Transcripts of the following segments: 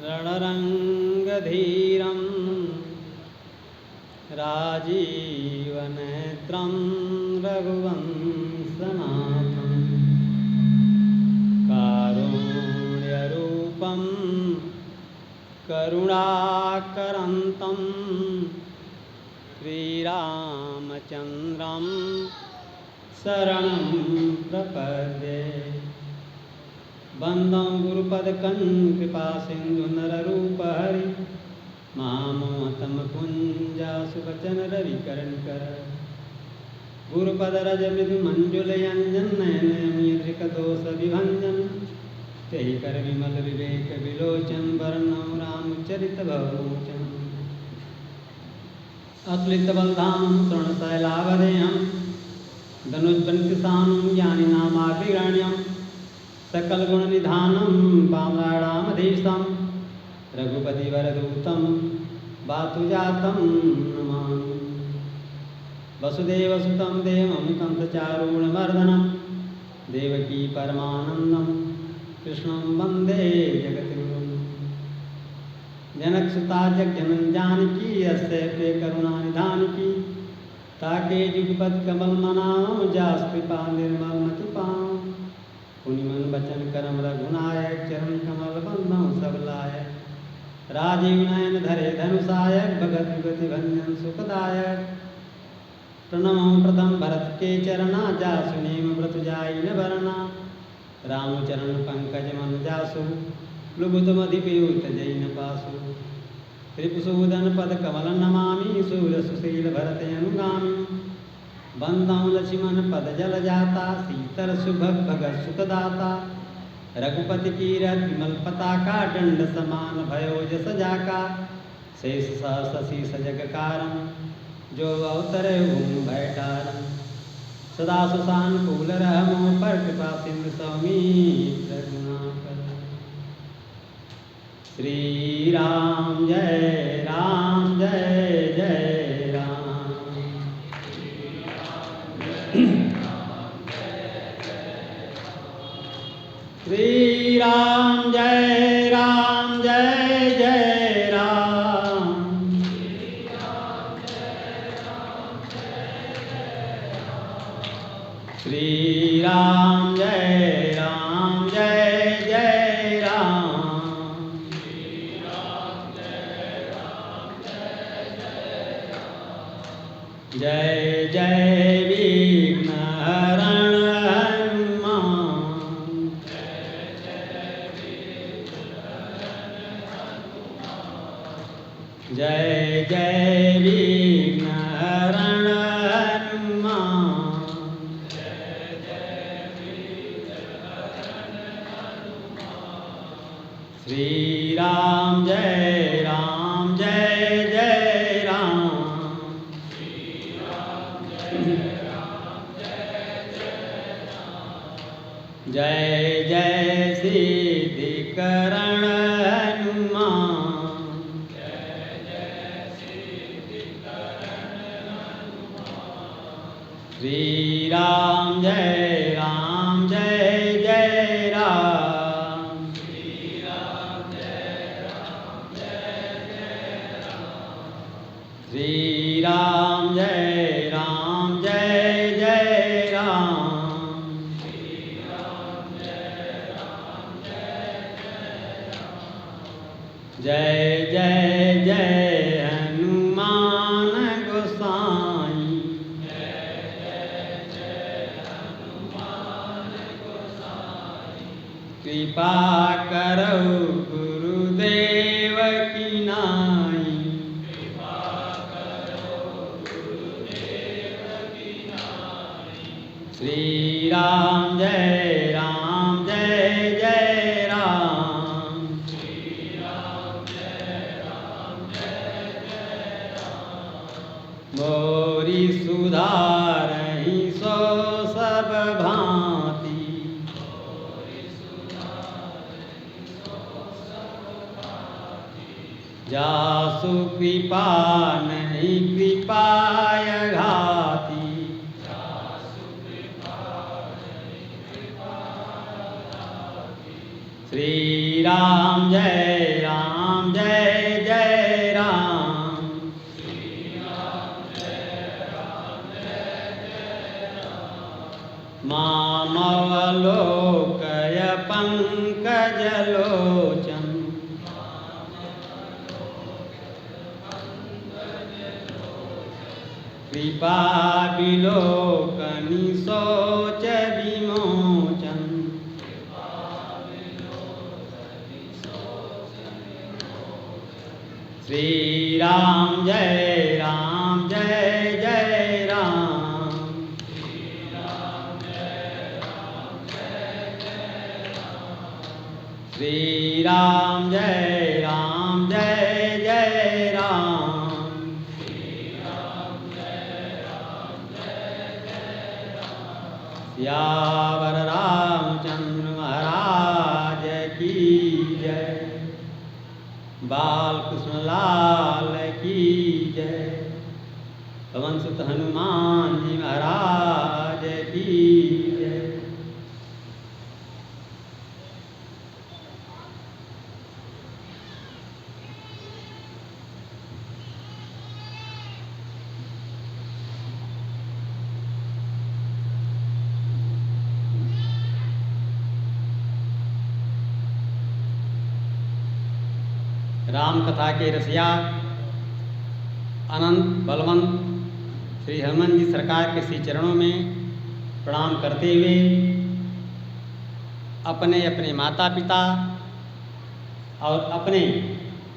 रणरङ्गधीरं राजीवनेत्रं रघुवंशनाथं कारुण्यरूपं करुणाकरन्तं श्रीरामचन्द्रं शरणं प्रपद्ये। वंदं गुरुपदकंकृपासिन्धु नररूपहरि मामोहतमकुञ्जासुवचन रविकरणकर गुरुपदरजमृदुमञ्जुलयञ्जननयनयमियदृकदोषविभञ्जन तेहि कर विमल विवेक विलोचन वर्णं रामचरितभवोचन अतुलितबलधामं तृणशैलावधेयं धनुष्पन्किसानं ज्ञानिनामाग्रगण्यं सकल गुण निधानम वामराणामधीशं रघुपतिवरदूतं वातुजातं नमामि। वसुदेवसुतं देवं कंसचारूणमर्दनं देवकी परमानन्दं कृष्णं वन्दे जगद्गुरुं। जनकसुता जगजननी जानकी यस्य प्रिय करुणानिधानकी ताके जुगपद कमल मनाम जास कृपा निर्मल मति पाम। पुनिमन बचन करम रघुनायक चरण कमल बंधन सब लायक राजीव नयन धरे धनुषायक भगत विगति भंजन सुखदायक। प्रणमो प्रथम भरत के चरणा जासु नेम व्रत जाई न बरना रामचरण पंकज मन जासु लुभुत मधि पीयूष जैन पासु। त्रिपुसूदन पद कमल नमामि सूर सुशील भरत अनुगामी। बंदं लक्ष्मण पद जल जाता सीतर सुभग भगत सुखदाता। रघुपति कीरत विमल पताका दंड समान भयो जस जाका। शेष सहस शीस जग कारम जो अवतरे ओम भयटारम। सदा सुशानुकूल रहमो पर कृपा सिंधु स्वामी रघुनाथ। श्री राम जय जय राम। श्री राम जय जय राम। श्री राम जय जय राम। जय जय विघ्नहरण हनुमान। जय जय विघ्नहरण हनुमान। श्री राम जय जय राम। जय जय सिद्धिकरण हनुमान। श्री राम जय राम। श्री राम जय राम। जय जय हनुमान गोसाई। कृपा करो गुरुदेव की नाई। श्री राम जय राम। मोरी सुधारहि सो सब भांति। जासु कृपा नहीं कृपाय घाती। श्री राम जय राम अवलोकय पंकजलोचन कृपा विलोकनि शोच विमोचन श्री राम जय जय राम श्री राम जय जय राम सियावर रामचंद्र महाराज की जय बाल कृष्ण लाल की जय पवन सुत हनुमान जी महाराज की जय। राम कथा के रसिया अनंत बलवंत श्री हनुमान जी सरकार के श्री चरणों में प्रणाम करते हुए अपने अपने माता पिता और अपने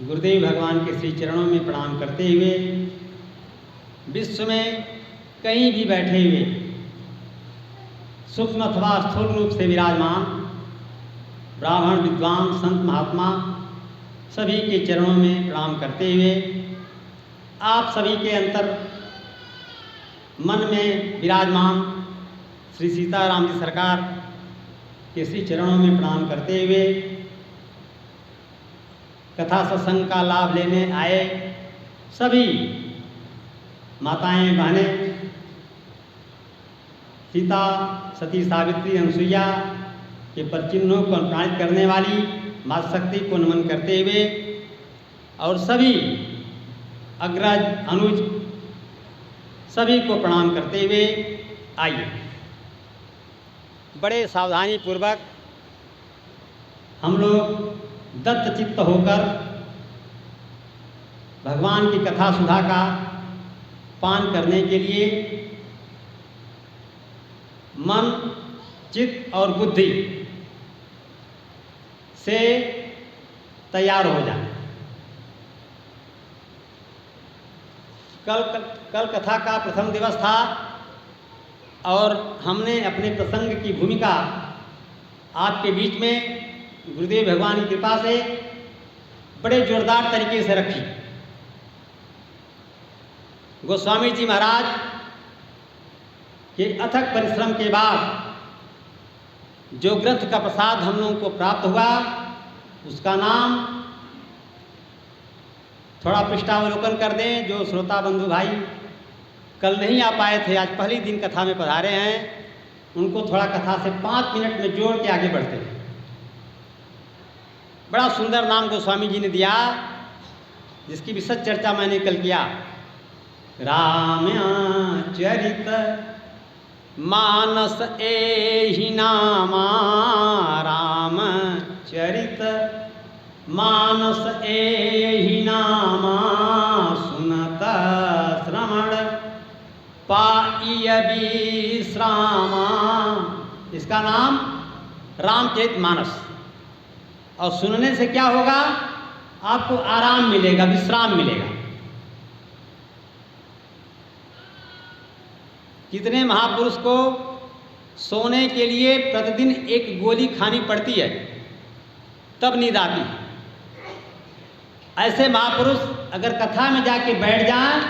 गुरुदेव भगवान के श्री चरणों में प्रणाम करते हुए विश्व में कहीं भी बैठे हुए सूक्ष्म अथवा स्थूल रूप से विराजमान ब्राह्मण विद्वान संत महात्मा सभी के चरणों में प्रणाम करते हुए आप सभी के अंतर मन में विराजमान श्री सीताराम जी सरकार के श्री चरणों में प्रणाम करते हुए कथा सत्संग का लाभ लेने आए सभी माताएं बहनें सीता सती सावित्री अनसुईया के परचिन्हों को अनुप्राणित करने वाली माता शक्ति को नमन करते हुए और सभी अग्रज अनुज सभी को प्रणाम करते हुए आइए बड़े सावधानी पूर्वक हम लोग दत्त चित्त होकर भगवान की कथा सुधा का पान करने के लिए मन चित्त और बुद्धि से तैयार हो जाए। कल कथा का प्रथम दिवस था और हमने अपने प्रसंग की भूमिका आपके बीच में गुरुदेव भगवान की कृपा से बड़े जोरदार तरीके से रखी। गोस्वामी जी महाराज के अथक परिश्रम के बाद जो ग्रंथ का प्रसाद हम लोगों को प्राप्त हुआ उसका नाम थोड़ा पृष्ठावलोकन कर दें। जो श्रोता बंधु भाई कल नहीं आ पाए थे, आज पहली दिन कथा में पधारे हैं, उनको थोड़ा कथा से 5 मिनट में जोड़ के आगे बढ़ते हैं। बड़ा सुंदर नाम गोस्वामी जी ने दिया जिसकी विशद चर्चा मैंने कल किया। रामचरित मानस एहि नामा, रामचरित मानस एहि नामा, सुनत श्रवण पाइय विश्रामा। इसका नाम रामचरित मानस, और सुनने से क्या होगा, आपको आराम मिलेगा, विश्राम मिलेगा। कितने महापुरुष को सोने के लिए प्रतिदिन एक गोली खानी पड़ती है तब नींद आती है। ऐसे महापुरुष अगर कथा में जाके बैठ जाएं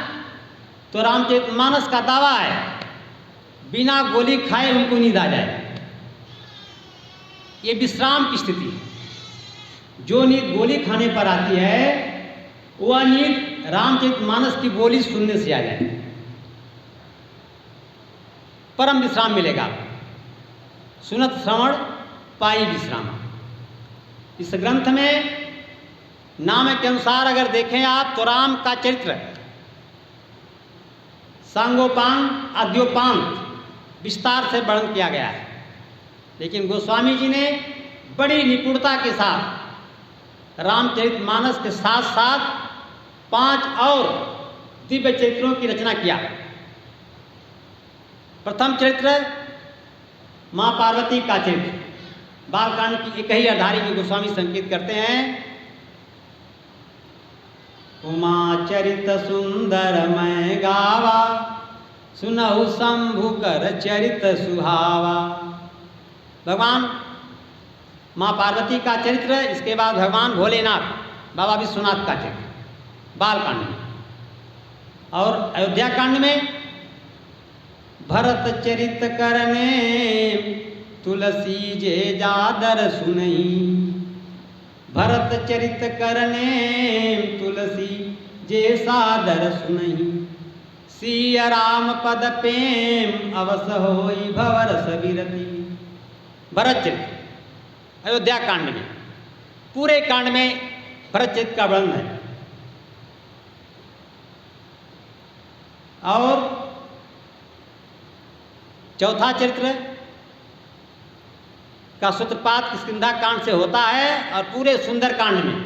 तो रामचरितमानस का दावा है बिना गोली खाए उनको नींद आ जाए। ये विश्राम की स्थिति है। जो नींद गोली खाने पर आती है वह नींद रामचरितमानस की बोली सुनने से आ जाए, परम विश्राम मिलेगा। सुनत श्रवण पाई विश्राम। इस ग्रंथ में नाम के अनुसार अगर देखें आप तो राम का चरित्र सांगोपांग आद्योपांग विस्तार से वर्णन किया गया है। लेकिन गोस्वामी जी ने बड़ी निपुणता के साथ रामचरितमानस के साथ साथ 5 और दिव्य चरित्रों की रचना किया। प्रथम चरित्र माँ पार्वती का चरित्र, बालकांड की एक ही अर्धारी में गोस्वामी संकेत करते हैं। उमा चरित सुंदर मैं गावा, सुनहु शंभु कर चरित सुहावा। भगवान माँ पार्वती का चरित्र, इसके बाद भगवान भोलेनाथ बाबा विश्वनाथ का चरित्र बालकांड में। और अयोध्या कांड में भरत चरित करने तुलसी जे जादर सुनई, भरत चरित करने तुलसी जे सादर सुनई, सिया राम पद प्रेम अवस होई भवर सबिरती। भरत चरित्र अयोध्या कांड में, पूरे कांड में भरत चरित्र का वर्णन है। और चौथा चरित्र का सूत्रपात किष्किंधा कांड से होता है और पूरे सुंदर कांड में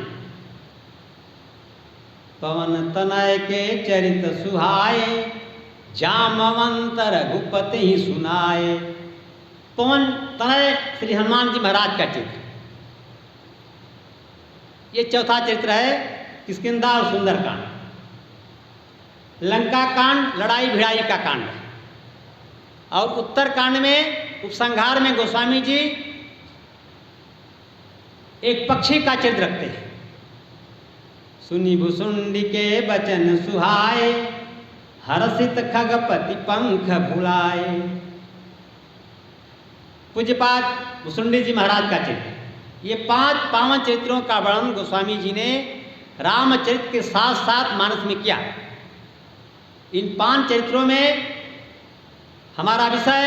पवन तनय के चरित सुहाए, जामवंत रघुपति ही सुनाए। पवन तनय श्री हनुमान जी महाराज का चरित्र, ये चौथा चरित्र है किष्किंधा और सुंदर कांड। लंका कांड लड़ाई भिड़ाई का कांड है। और उत्तर कांड में उपसंहार में गोस्वामी जी एक पक्षी का चरित्र रखते हैं। सुनी भुसुंडी के बचन सुहाए, हर्षित खगपति पंख भुलाए। पूज्यपाद भुसुंडी जी महाराज का चरित्र, ये 5 पावन चरित्रों का वर्णन गोस्वामी जी ने रामचरित्र के साथ साथ मानस में किया। इन 5 चरित्रों में हमारा विषय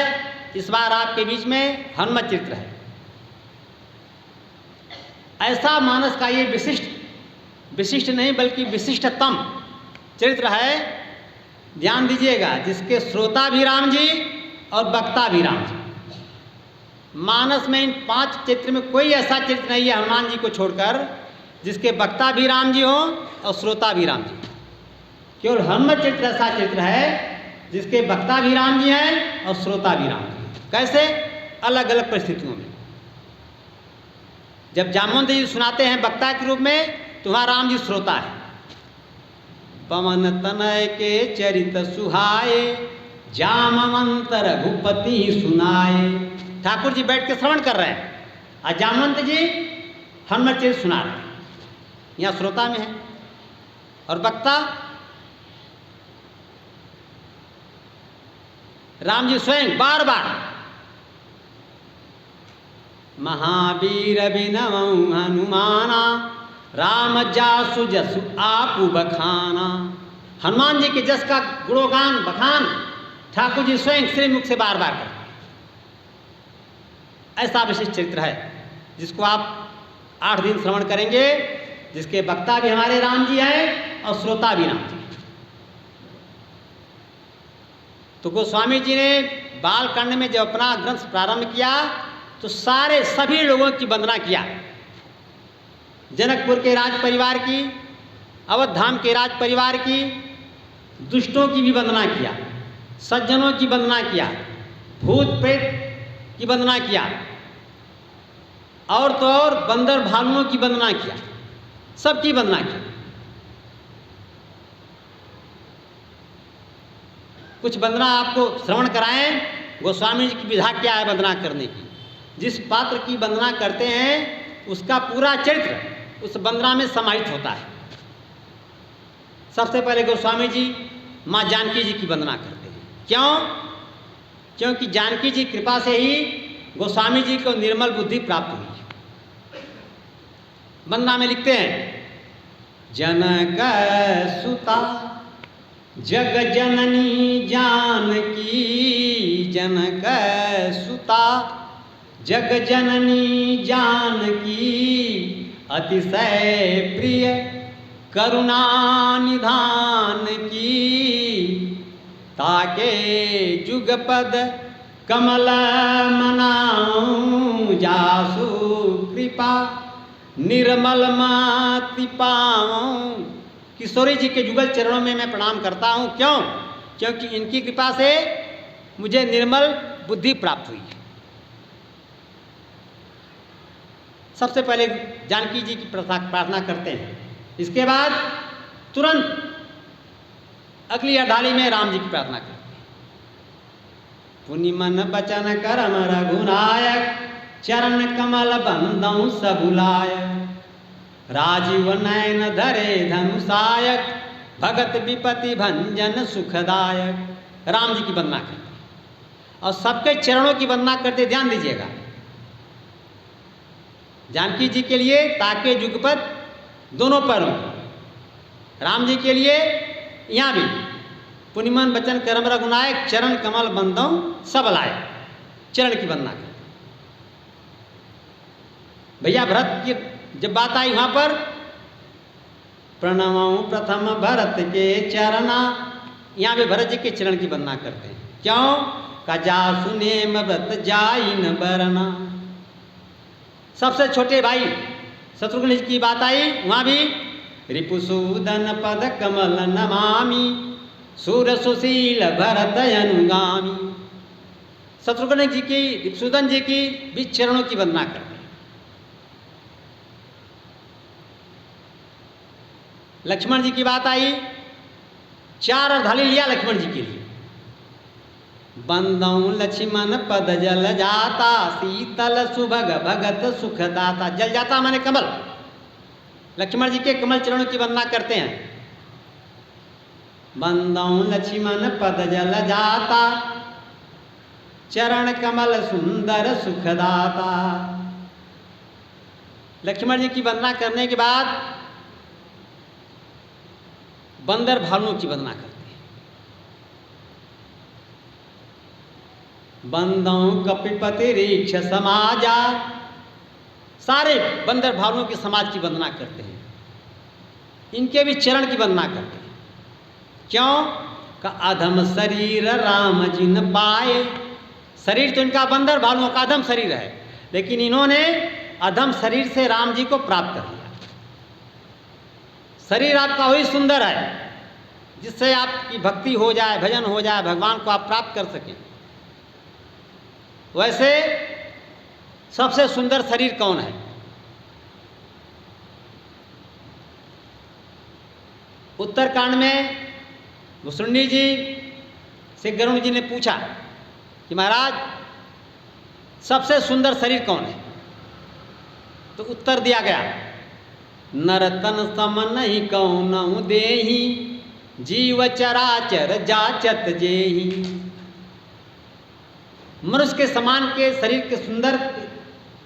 इस बार आपके बीच में हनुमत चरित्र है। ऐसा मानस का ये विशिष्ट नहीं बल्कि विशिष्टतम चरित्र है, ध्यान दीजिएगा, जिसके श्रोता भी राम जी और वक्ता भी राम जी। मानस में इन 5 चरित्र में कोई ऐसा चरित्र नहीं है हनुमान जी को छोड़कर जिसके वक्ता भी राम जी हो और श्रोता भी राम जी। केवल हनुमत चरित्र ऐसा चरित्र है जिसके वक्ता भी राम जी हैं और श्रोता भी राम जी। कैसे? अलग अलग परिस्थितियों में। जब जामवंत जी सुनाते हैं वक्ता के रूप में तो वहाँ राम जी श्रोता है। पवन तनय के चरित सुहाए, जामवंत रघुपति सुनाए। ठाकुर जी बैठ के श्रवण कर रहे हैं और जामवंत जी हनुमत चरित्र सुना रहे हैं, यहाँ श्रोता में है। और वक्ता राम जी स्वयं बार बार महावीर बिनवं हनुमाना, राम जासु जसु आपु बखाना। हनुमान जी के जस का गुणोगान बखान ठाकुर जी स्वयं श्रीमुख से बार बार करते हैं। ऐसा विशिष्ट चरित्र है जिसको आप 8 दिन श्रवण करेंगे, जिसके वक्ता भी हमारे राम जी हैं और श्रोता भी राम जी। तो गोस्वामी जी ने बालकांड में जब अपना ग्रंथ प्रारंभ किया तो सभी लोगों की वंदना किया। जनकपुर के राज परिवार की, अवध धाम के राज परिवार की, दुष्टों की भी वंदना किया, सज्जनों की वंदना किया, भूत प्रेत की वंदना किया, और तो और बंदर भालुओं की वंदना किया, सबकी वंदना की। कुछ वंदना आपको श्रवण कराएं, गोस्वामी जी की विधा क्या है वंदना करने की। जिस पात्र की वंदना करते हैं उसका पूरा चरित्र उस वंदना में समाहित होता है। सबसे पहले गोस्वामी जी माँ जानकी जी की वंदना करते हैं। क्यों? क्योंकि जानकी जी कृपा से ही गोस्वामी जी को निर्मल बुद्धि प्राप्त हुई। वंदना में लिखते हैं, जनक सुता जग जननी जानकी, जनक सुता जग जननी जानकी, अतिशय प्रिय करुणा निधान की, ताके जुगपद कमल मनाऊं जासु कृपा निर्मल माति पाऊं। किशोरी जी के जुगल चरणों में मैं प्रणाम करता हूँ। क्यों? क्योंकि इनकी कृपा से मुझे निर्मल बुद्धि प्राप्त हुई है। सबसे पहले जानकी जी की प्रार्थना करते हैं, इसके बाद तुरंत अगली अर्धाली में राम जी की प्रार्थना करते हैं। पुनि मन बचन करम रघुनायक चरण कमल बंदौ सबुलायक। राजीव नयन धरे धनुषायक भगत विपति भंजन सुखदायक। राम जी की वंदना करते और सबके चरणों की वंदना करते। ध्यान दीजिएगा, जानकी जी के लिए ताके जुगपत दोनों पैरों, राम जी के लिए यहाँ भी पुनिमन बचन करम रघुनायक चरण कमल बंदौ सब लाए, चरण की वंदना करते। भैया भरत की जब बात आई वहां पर प्रणवं प्रथम भरत के चरना, यहाँ भी भरत जी के चरण की वंदना करते हैं। क्यों? कजा सुनेम व्रत जाइन बरना। सबसे छोटे भाई शत्रुघ्न जी की बात आई, वहां भी रिपुसूदन पद कमल नमामि सूर सुशील भरत अनुगामी। शत्रुघ्न जी की, रिपुसूदन जी की भी चरणों की वंदना करते हैं। लक्ष्मण जी की बात आई, 4 अर्धाली लिया लक्ष्मण जी के लिए। बंदौ लक्ष्मण पद जल जाता शीतल सुभग भगत सुखदाता। जल जाता माने कमल, लक्ष्मण जी के कमल चरणों की वंदना करते हैं। बंदौ लक्ष्मण पद जल जाता चरण कमल सुंदर सुखदाता। लक्ष्मण जी की वंदना करने के बाद बंदर भालुओं की वंदना करते हैं। बंदौ कपिपति रीक्ष समाजा। सारे बंदर भालुओं के समाज की वंदना करते हैं, इनके भी चरण की वंदना करते हैं। क्यों? का अधम शरीर राम जिन पाए। शरीर तो इनका बंदर भालुओं का अधम शरीर है, लेकिन इन्होंने अधम शरीर से राम जी को प्राप्त कर लिया। शरीर आपका वही सुंदर है जिससे आपकी भक्ति हो जाए, भजन हो जाए, भगवान को आप प्राप्त कर सकें। वैसे सबसे सुंदर शरीर कौन है? उत्तरकांड में भुसुंडी जी से गरुण जी ने पूछा कि महाराज सबसे सुंदर शरीर कौन है? तो उत्तर दिया गया, नरतन सम नहीं कौनहु देहि जीव चराचर जाचत जेहि। मनुष्य के समान के शरीर के सुंदर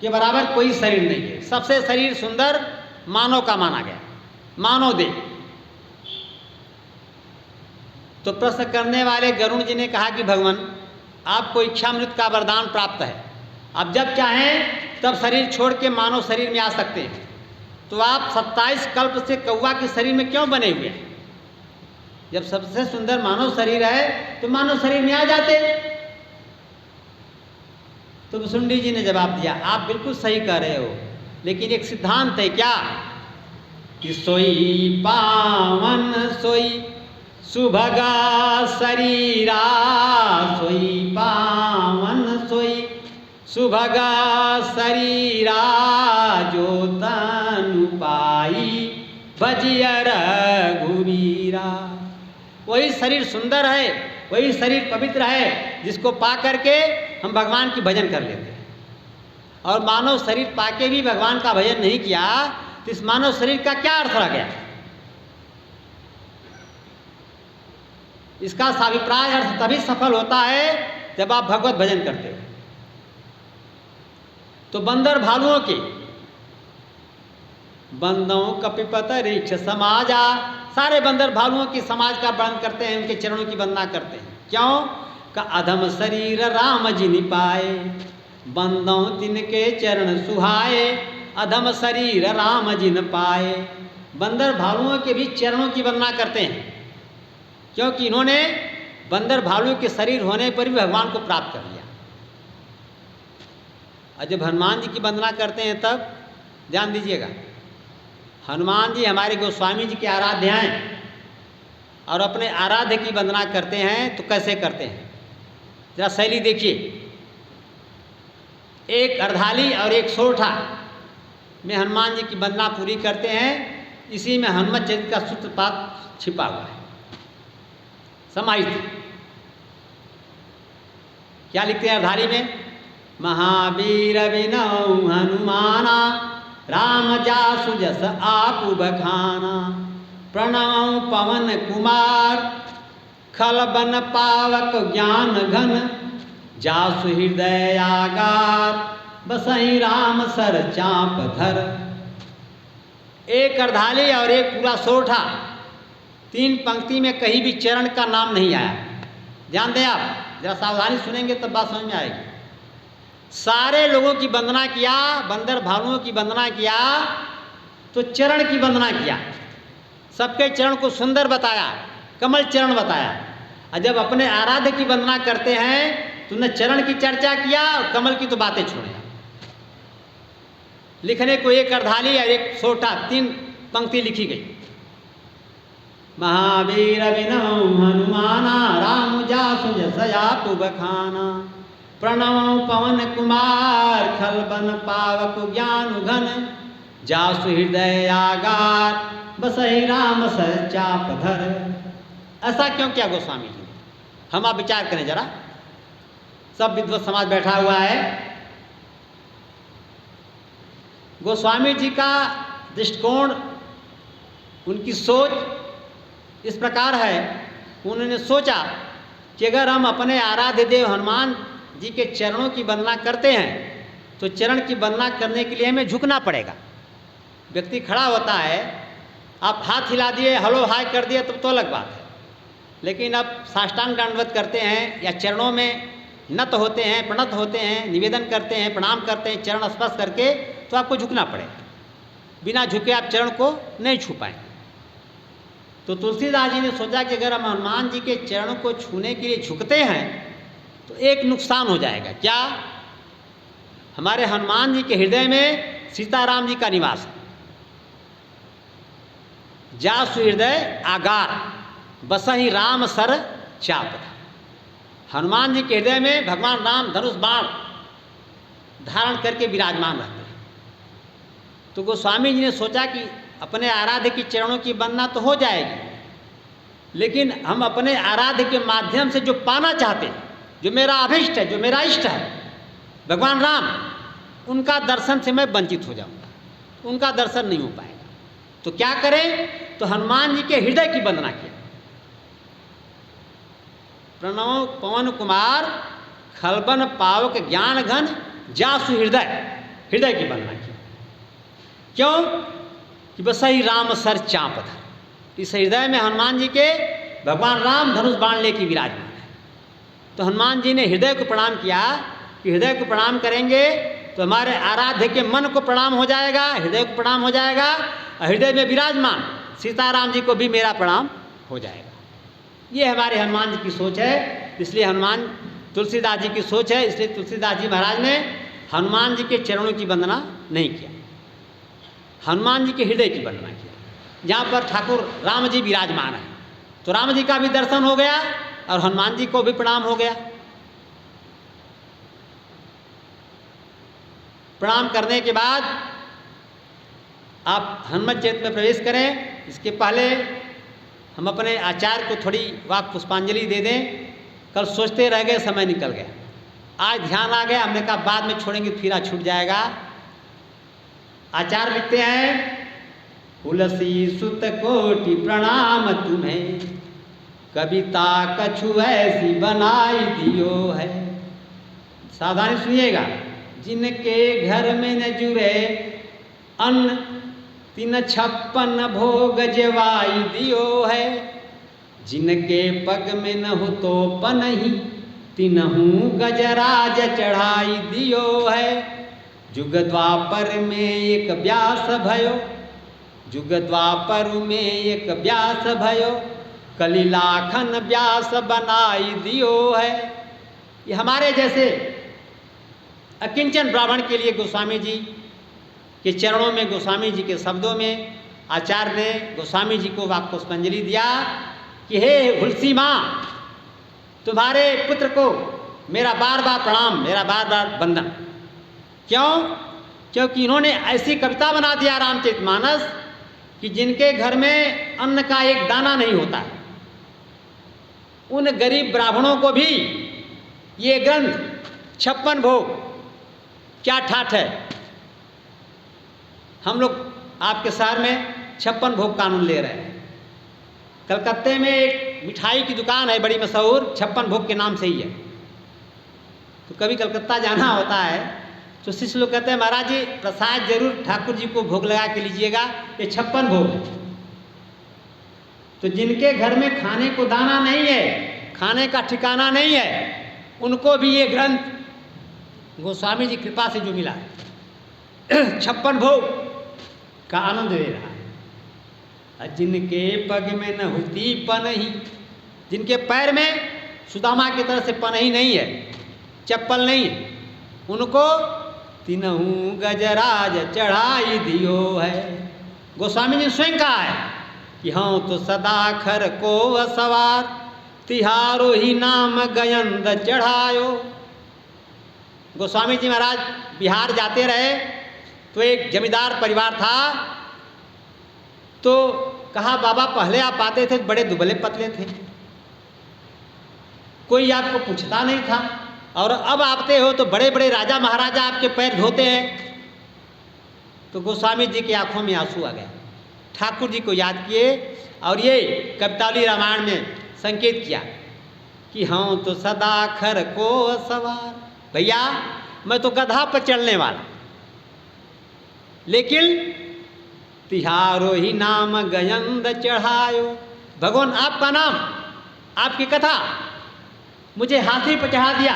के बराबर कोई शरीर नहीं है। सबसे शरीर सुंदर मानव का माना गया, मानव देह। तो प्रश्न करने वाले गरुण जी ने कहा कि भगवान आपको इच्छामृत का वरदान प्राप्त है, आप जब चाहें तब शरीर छोड़ के मानव शरीर में आ सकते हैं। तो आप 27 कल्प से कौवा के शरीर में क्यों बने हुए हैं? जब सबसे सुंदर मानव शरीर है तो मानव शरीर में आ जाते। तो भुसुंडी जी ने जवाब दिया, आप बिल्कुल सही कह रहे हो, लेकिन एक सिद्धांत है क्या कि सोई पावन सोई सुभगा शरीरा, सोई पावन सोई सुभगा शरीरा, जो तनु पाई भजिया रघुवीरा। वही शरीर सुंदर है, वही शरीर पवित्र है जिसको पा करके हम भगवान की भजन कर लेते हैं। और मानव शरीर पाके भी भगवान का भजन नहीं किया तो इस मानव शरीर का क्या अर्थ रह गया? इसका साभिप्राय अर्थ तभी सफल होता है जब आप भगवत भजन करते हो। तो बंदर भालुओं के बंदों कपिपत रीक्ष समाजा, सारे बंदर भालुओं की समाज का वर्णन करते हैं, उनके चरणों की वंदना करते हैं। क्यों? का अधम शरीर राम जी निपाए, बंदों तिनके चरण सुहाए, अधम शरीर राम जी न पाए। बंदर भालुओं के भी चरणों की वंदना करते हैं, क्योंकि इन्होंने बंदर भालू के शरीर होने पर भी भगवान को प्राप्त कर लिया। और जब हनुमान जी की वंदना करते हैं तब ध्यान दीजिएगा, हनुमान जी हमारे गोस्वामी जी के आराध्य हैं और अपने आराध्य की वंदना करते हैं तो कैसे करते हैं, जरा शैली देखिए। एक अर्धाली और एक सोरठा में हनुमान जी की वंदना पूरी करते हैं। इसी में हनुमत चरित्र का सूत्रपात छिपा हुआ है, समाहित। क्या लिखते हैं अर्धाली में? महावीर विनौ हनुमाना, राम जासु जस आपु बखाना। प्रणव पवन कुमार, खल बन पावक ज्ञान घन। जासु हृदय आगार, बसहि राम सर चाप धर। एक अर्धाली और एक पूरा सोरठा, 3 पंक्ति में कहीं भी चरण का नाम नहीं आया। ध्यान दें आप, जरा सावधानी सुनेंगे तब बात समझ में आएगी। सारे लोगों की वंदना किया, बंदर भालुओं की वंदना किया तो चरण की वंदना किया, सबके चरण को सुंदर बताया, कमल चरण बताया। और जब अपने आराध्य की वंदना करते हैं तो न चरण की चर्चा किया और कमल की तो बातें छोड़े। लिखने को एक अर्धाली और एक सोरठा, 3 पंक्ति लिखी गई। महावीर विनौ हनुमाना, राम जासु जस आपु बखाना। प्रणव पवन कुमार, खल बन पावक ज्ञान घन। जासु हृदय आगार, बसहि राम सर चाप धर। ऐसा क्यों किया गोस्वामी जी ने? हम आप विचार करें जरा। सब विद्वत समाज बैठा हुआ है। गोस्वामी जी का दृष्टिकोण, उनकी सोच इस प्रकार है, उन्होंने सोचा कि अगर हम अपने आराध्य देव हनुमान जी के चरणों की वंदना करते हैं तो चरण की वंदना करने के लिए हमें झुकना पड़ेगा। व्यक्ति खड़ा होता है, आप हाथ हिला दिए, हेलो हाय कर दिए तब तो अलग बात है, लेकिन अब साष्टांग दंडवत करते हैं या चरणों में नत होते हैं, प्रणत होते हैं, निवेदन करते हैं, प्रणाम करते हैं, चरण स्पर्श करके, तो आपको झुकना पड़ेगा। बिना झुके आप चरण को नहीं छू पाएंगे। तो तुलसीदास जी ने सोचा कि अगर हम हनुमान जी के चरणों को छूने के लिए झुकते हैं तो एक नुकसान हो जाएगा। क्या? हमारे हनुमान जी के हृदय में सीताराम जी का निवास है। जासु हृदय आगार, बसहि राम सर चाप। हनुमान जी के हृदय में भगवान राम धनुष बाण धारण करके विराजमान रहते हैं। तो गोस्वामी जी ने सोचा कि अपने आराध्य की चरणों की वंदना तो हो जाएगी, लेकिन हम अपने आराध्य के माध्यम से जो पाना चाहते हैं, जो मेरा अभिष्ट है, जो मेरा इष्ट है, भगवान राम, उनका दर्शन से मैं वंचित हो जाऊंगा, उनका दर्शन नहीं हो पाएगा। तो क्या करें? तो हनुमान जी के हृदय की वंदना किया। प्रणव पवन कुमार, खलबन पावक ज्ञान घन। जासु हृदय, हृदय की वंदना की। क्यों? कि बसहि राम सर चाप धर। इस हृदय में हनुमान जी के भगवान राम धनुष बाण लेके विराजमान है। तो हनुमान जी ने हृदय को प्रणाम किया कि हृदय को प्रणाम करेंगे तो हमारे आराध्य के मन को प्रणाम हो जाएगा, हृदय को प्रणाम हो जाएगा, और हृदय में विराजमान सीताराम जी को भी मेरा प्रणाम हो जाएगा। ये हमारे हनुमान जी की सोच है। इसलिए हनुमान, तुलसीदास जी की सोच है, इसलिए तुलसीदास जी महाराज ने हनुमान जी के चरणों की वंदना नहीं किया, हनुमान जी के हृदय की वंदना किया। जहाँ पर ठाकुर राम जी विराजमान है तो राम जी का भी दर्शन हो गया और हनुमान जी को भी प्रणाम हो गया। प्रणाम करने के बाद आप हनुमत चरित्र में प्रवेश करें। इसके पहले हम अपने आचार्य को थोड़ी वाक पुष्पांजलि दे दें। कल सोचते रह गए, समय निकल गया, आज ध्यान आ गया, हमने कहा बाद में छोड़ेंगे, फिर छूट जाएगा। आचार्य लिखते हैं, तुलसी सुत कोटि प्रणाम तुम्हें, कविता कछु ऐसी बनाई दियो है। सावधानी सुनिएगा। जिनके घर में न जुरे अन्न, तिन 56 भोग जवाई दियो है। जिनके पग में न हो तो पनही, तिनहु गजराज चढ़ाई दियो है। जुग द्वापर में एक व्यास भयो, जुग द्वापर में एक व्यास भयो, कलिलाखन व्यास बनाई दियो है। ये हमारे जैसे अकिंचन ब्राह्मण के लिए गोस्वामी जी के चरणों में, गोस्वामी जी के शब्दों में आचार्य ने गोस्वामी जी को वाक्य पुष्पांजलि दिया कि हे हुलसी माँ, तुम्हारे पुत्र को मेरा बार बार प्रणाम, मेरा बार बार वंदन। क्यों? क्योंकि इन्होंने ऐसी कविता बना दिया रामचरितमानस कि जिनके घर में अन्न का एक दाना नहीं होता है, उन गरीब ब्राह्मणों को भी ये ग्रंथ 56 भोग क्या ठाठ है। हम लोग आपके शहर में 56 भोग कानून ले रहे हैं। कलकत्ते में एक मिठाई की दुकान है बड़ी मशहूर, 56 भोग के नाम से ही है। तो कभी कलकत्ता जाना होता है तो शिष्य लोग कहते हैं महाराज जी प्रसाद जरूर ठाकुर जी को भोग लगा के लीजिएगा, ये 56 भोग है। तो जिनके घर में खाने को दाना नहीं है, खाने का ठिकाना नहीं है, उनको भी ये ग्रंथ गोस्वामी जी कृपा से जो मिला है 56 भोग का आनंद ले रहा है। जिनके पग में न होती पनही, जिनके पैर में सुदामा की तरह से पनही नहीं है, चप्पल नहीं है, उनको तिनहु गजराज चढ़ाई दियो है। गोस्वामी जी ने स्वयं कहा है कि हाँ तो सदा खर को असवार, तिहारो ही नाम गयंद चढ़ायो। गोस्वामी जी महाराज बिहार जाते रहे तो एक जमींदार परिवार था, तो कहा बाबा पहले आप आते थे बड़े दुबले पतले थे, कोई आपको पूछता नहीं था, और अब आते हो तो बड़े बड़े राजा महाराजा आपके पैर धोते हैं। तो गोस्वामी जी की आंखों में आंसू आ गया, ठाकुर जी को याद किए और ये कवितावली रामायण में संकेत किया कि हाँ तो सदा खर को सवार। भैया मैं तो गधा पर चढ़ने वाला, लेकिन तिहारो ही नाम गयंद चढ़ायो। भगवान आपका नाम, आपकी कथा मुझे हाथी पर चढ़ा दिया।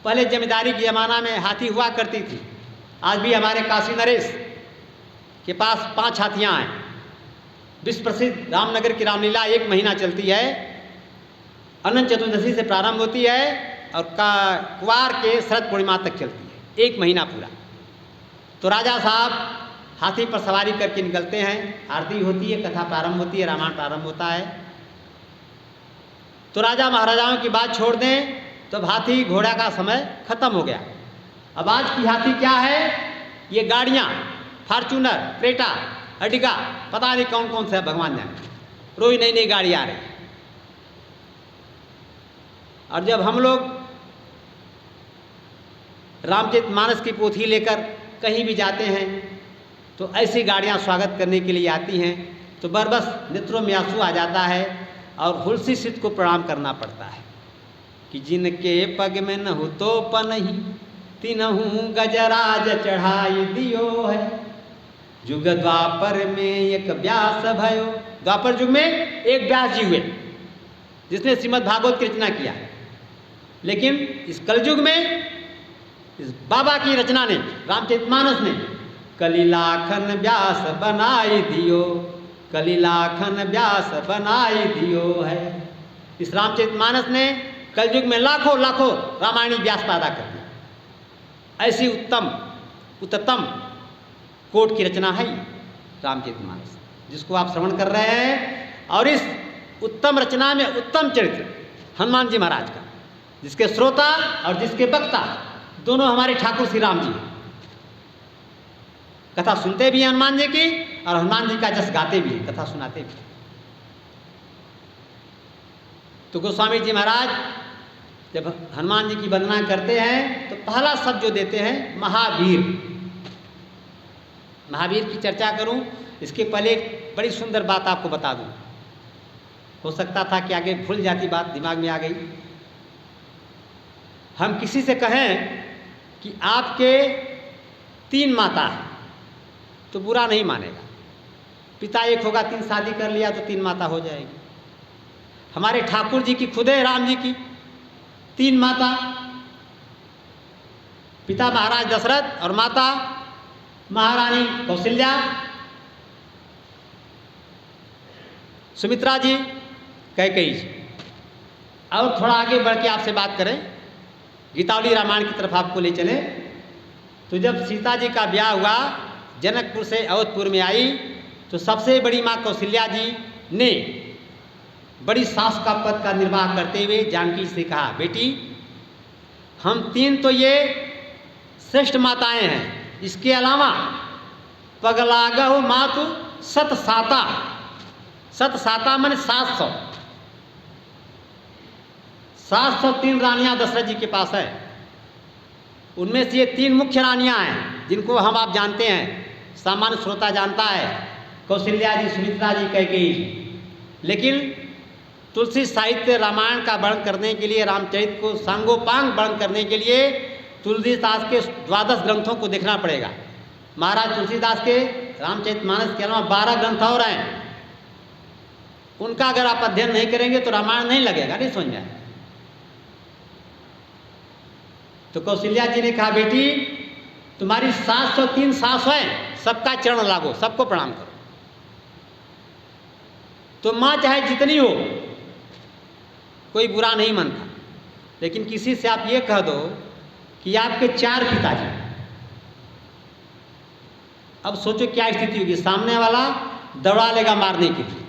पहले जमींदारी के ज़माना में हाथी हुआ करती थी, आज भी हमारे काशी नरेश के पास 5 हाथियाँ हैं। विश्व प्रसिद्ध रामनगर की रामलीला 1 महीना चलती है, अनंत चतुर्दशी से प्रारंभ होती है और कुवार के शरद पूर्णिमा तक चलती है, 1 महीना पूरा। तो राजा साहब हाथी पर सवारी करके निकलते हैं, आरती होती है, कथा प्रारंभ होती है, रामायण प्रारंभ होता है। तो राजा महाराजाओं की बात छोड़ दें तो हाथी घोड़ा का समय खत्म हो गया। अब आज की हाथी क्या है, ये गाड़ियाँ, फॉर्च्यूनर, क्रेटा, अर्टिगा, पता नहीं कौन कौन से भगवान जाने, रोज नई नई गाड़ी आ रही। और जब हम लोग रामचरितमानस की पोथी लेकर कहीं भी जाते हैं तो ऐसी गाड़ियां स्वागत करने के लिए आती हैं, तो बरबस नेत्रों में आंसू आ जाता है और हुलसी सिद्ध को प्रणाम करना पड़ता है कि जिनके पग में न हो तो पनही, तिनहु गजराज चढ़ाई दियो है। जुग द्वापर में एक व्यास भयो, द्वापर युग में एक व्यास जी हुए जिसने श्रीमद् भागवत की रचना किया, लेकिन इस कलयुग में इस बाबा की रचना ने, रामचरितमानस ने कलिलाखन व्यास बनाई दियो, कलिलाखन व्यास बनाई दियो है। इस रामचरितमानस ने कलयुग में लाखों लाखों रामायणी व्यास पैदा कर दिया। ऐसी उच्चतम कोट की रचना है रामचरितमानस, जिसको आप श्रवण कर रहे हैं। और इस उत्तम रचना में उत्तम चरित्र हनुमान जी महाराज का, जिसके श्रोता और जिसके वक्ता दोनों हमारे ठाकुर श्री राम जी हैं। कथा सुनते भी हैं हनुमान जी की और हनुमान जी का जस गाते भी हैं, कथा सुनाते भी। तो गोस्वामी जी महाराज जब हनुमान जी की वंदना करते हैं तो पहला शब्द जो देते हैं महावीर। महावीर की चर्चा करूं इसके पहले एक बड़ी सुंदर बात आपको बता दूं, हो सकता था कि आगे भूल जाती, बात दिमाग में आ गई। हम किसी से कहें कि आपके 3 माता हैं तो बुरा नहीं मानेगा। पिता एक होगा, 3 शादी कर लिया तो 3 माता हो जाएगी। हमारे ठाकुर जी की खुद है, राम जी की 3 माता, पिता महाराज दशरथ और माता महारानी कौशल्या, सुमित्रा जी, कैकेयी जी। और थोड़ा आगे बढ़ के आपसे बात करें, गीतावली रामायण की तरफ आपको ले चले। तो जब सीता जी का ब्याह हुआ, जनकपुर से अवधपुर में आई, तो सबसे बड़ी माँ कौशल्या जी ने बड़ी सास का पद का निर्वाह करते हुए जानकी से कहा, बेटी हम तीन तो ये श्रेष्ठ माताएं हैं, इसके अलावा पगलागहु मातु सत साता, सत साता माने 703 रानियां दशरथ जी के पास है। उनमें से ये 3 मुख्य रानियां हैं जिनको हम आप जानते हैं, सामान्य श्रोता जानता है, कौशल्या जी, सुमित्रा जी, कैकेयी जी। लेकिन तुलसी साहित्य रामायण का वर्णन करने के लिए, रामचरित को सांगोपांग वर्णन करने के लिए तुलसीदास के 12 ग्रंथों को देखना पड़ेगा। महाराज तुलसीदास के रामचरितमानस के अलावा 12 ग्रंथ और हैं, उनका अगर आप अध्ययन नहीं करेंगे तो रामायण नहीं लगेगा, नहीं समझ जाए। तो कौशल्या जी ने कहा, बेटी तुम्हारी 703 सास हैं, सबका चरण लागो, सबको प्रणाम करो। तो माँ चाहे जितनी हो, कोई बुरा नहीं मानता, लेकिन किसी से आप ये कह दो कि आपके 4 पिताजी, अब सोचो क्या स्थिति होगी। सामने वाला दौड़ा लेगा मारने के लिए,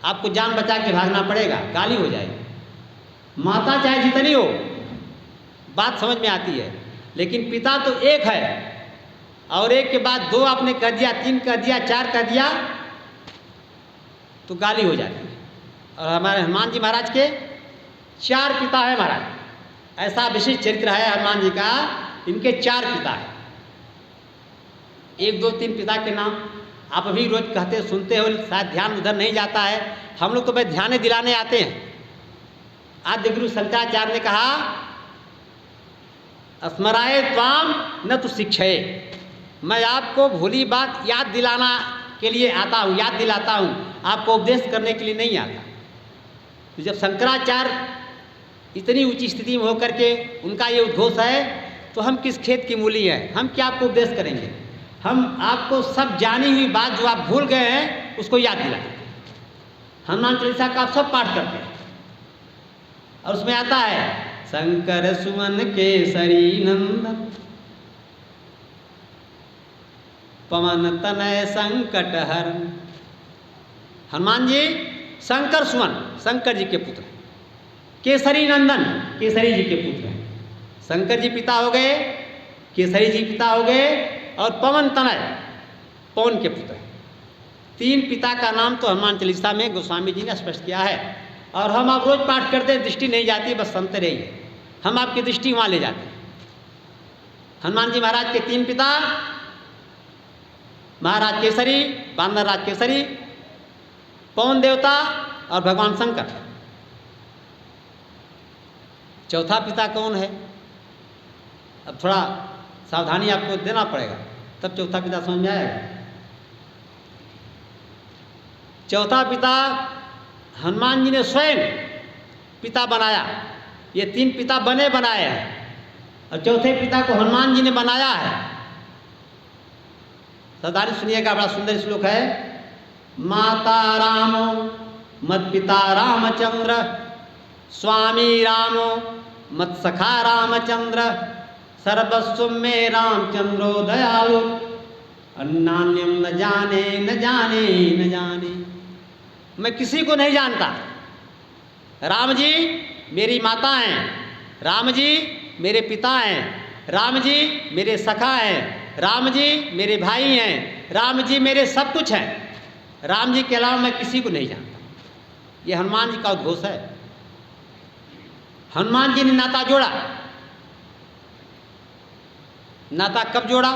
आपको जान बचा के भागना पड़ेगा, गाली हो जाएगी। माता चाहे जितनी हो, बात समझ में आती है, लेकिन पिता तो एक है, और एक के बाद 2 आपने कह दिया, 3 कह दिया, 4 कह दिया, तो गाली हो जाती है। और हमारे हनुमान जी महाराज के 4 पिता है महाराज, ऐसा विशिष्ट चरित्र है हनुमान जी का, इनके 4 पिता है। 1 2 3 पिता के नाम आप अभी रोज कहते सुनते हो, शायद ध्यान उधर नहीं जाता है, हम लोग तो भाई ध्यान दिलाने आते हैं। आद्य गुरु शंकराचार्य ने कहा, स्मराए त्वाम न तो शिक्षे, मैं आपको भूली बात याद दिलाना के लिए आता हूँ, याद दिलाता हूँ, आपको उपदेश करने के लिए नहीं आता। तो जब शंकराचार्य इतनी ऊंची स्थिति में होकर के उनका ये उद्घोष है, तो हम किस खेत की मूली हैं, हम क्या आपको उपदेश करेंगे। हम आपको सब जानी हुई बात जो आप भूल गए हैं उसको याद दिलाएं। हनुमान चालीसा का आप सब पाठ करते हैं, और उसमें आता है, शंकर सुमन केसरी नंदन, पवन तनय संकट हरन। हनुमान जी शंकर सुमन, शंकर जी के पुत्र, केसरी नंदन, केसरी जी के पुत्र हैं। शंकर जी पिता हो गए, केसरी जी पिता हो गए, और पवन तनय, पवन के पुत्र हैं। 3 पिता का नाम तो हनुमान चालीसा में गोस्वामी जी ने स्पष्ट किया है, और हम आप रोज पाठ करते हैं, दृष्टि नहीं जाती, बस सुनते रहिए, हम आपकी दृष्टि वहाँ ले जाते हैं। हनुमान जी महाराज के 3 पिता, महाराज केसरी, बांदर राज केसरी, पवन देवता और भगवान शंकर। चौथा पिता कौन है, अब थोड़ा सावधानी आपको देना पड़ेगा, तब चौथा पिता समझ में आएगा। चौथा पिता हनुमान जी ने स्वयं पिता बनाया, ये 3 पिता बने बनाए हैं, और चौथे पिता को हनुमान जी ने बनाया है। सावधानी सुनिएगा, बड़ा सुंदर श्लोक है। माता रामो मत पिता रामचंद्र, स्वामी रामो मत सखा रामचंद्र, सर्वस्व में रामचंद्रो दयालु, अन्नान्यम न जाने न जाने न जाने। मैं किसी को नहीं जानता, राम जी मेरी माता हैं, राम जी मेरे पिता हैं, राम जी मेरे सखा हैं, राम जी मेरे भाई हैं, राम जी मेरे सब कुछ हैं, राम जी के अलावा मैं किसी को नहीं जानता। ये हनुमान जी का उद्घोष है। हनुमान जी ने नाता जोड़ा। नाता कब जोड़ा,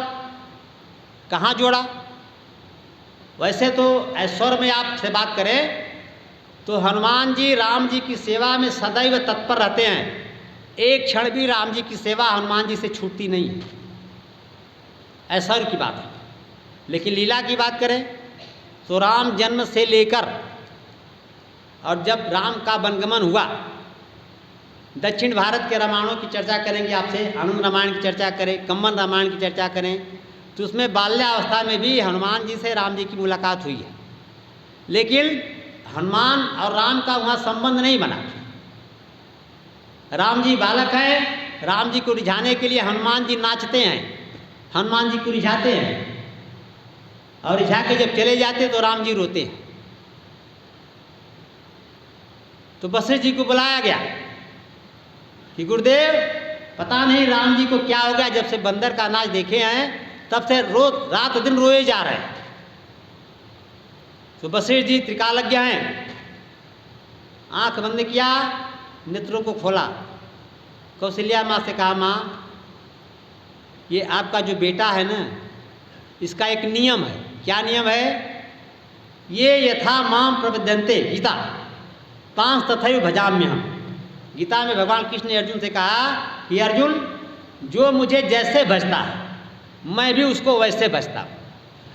कहाँ जोड़ा? वैसे तो ऐश्वर्य में आपसे बात करें तो हनुमान जी राम जी की सेवा में सदैव तत्पर रहते हैं, एक क्षण भी राम जी की सेवा हनुमान जी से छूटती नहीं है, ऐश्वर्य की बात है। लेकिन लीला की बात करें तो राम जन्म से लेकर और जब राम का वनगमन हुआ, दक्षिण भारत के रामायणों की चर्चा करेंगे आपसे, आनंद रामायण की चर्चा करें, कम्मन रामायण की चर्चा करें, तो उसमें बाल्यावस्था में भी हनुमान जी से राम जी की मुलाकात हुई है। लेकिन हनुमान और राम का वहाँ संबंध नहीं बना। राम जी बालक हैं राम जी को रिझाने के लिए हनुमान जी नाचते हैं, हनुमान जी को रिझाते हैं, और रिझा के जब चले जाते तो राम जी रोते हैं। तो वशिष्ठ जी को बुलाया गया कि गुरुदेव पता नहीं राम जी को क्या हो गया, जब से बंदर का नाच देखे हैं तब से रोज रात दिन रोए जा रहे हैं। तो वशिष्ठ जी त्रिकालज्ञ हैं, आंख बंद किया, नेत्रों को खोला, कौशल्या माँ से कहा, माँ ये आपका जो बेटा है ना, इसका एक नियम है। क्या नियम है? ये यथा माम प्रपद्यन्ते गीता पांच तथैव भजाम्यहम्। गीता में भगवान कृष्ण ने अर्जुन से कहा कि अर्जुन, जो मुझे जैसे भजता है मैं भी उसको वैसे भजता हूँ।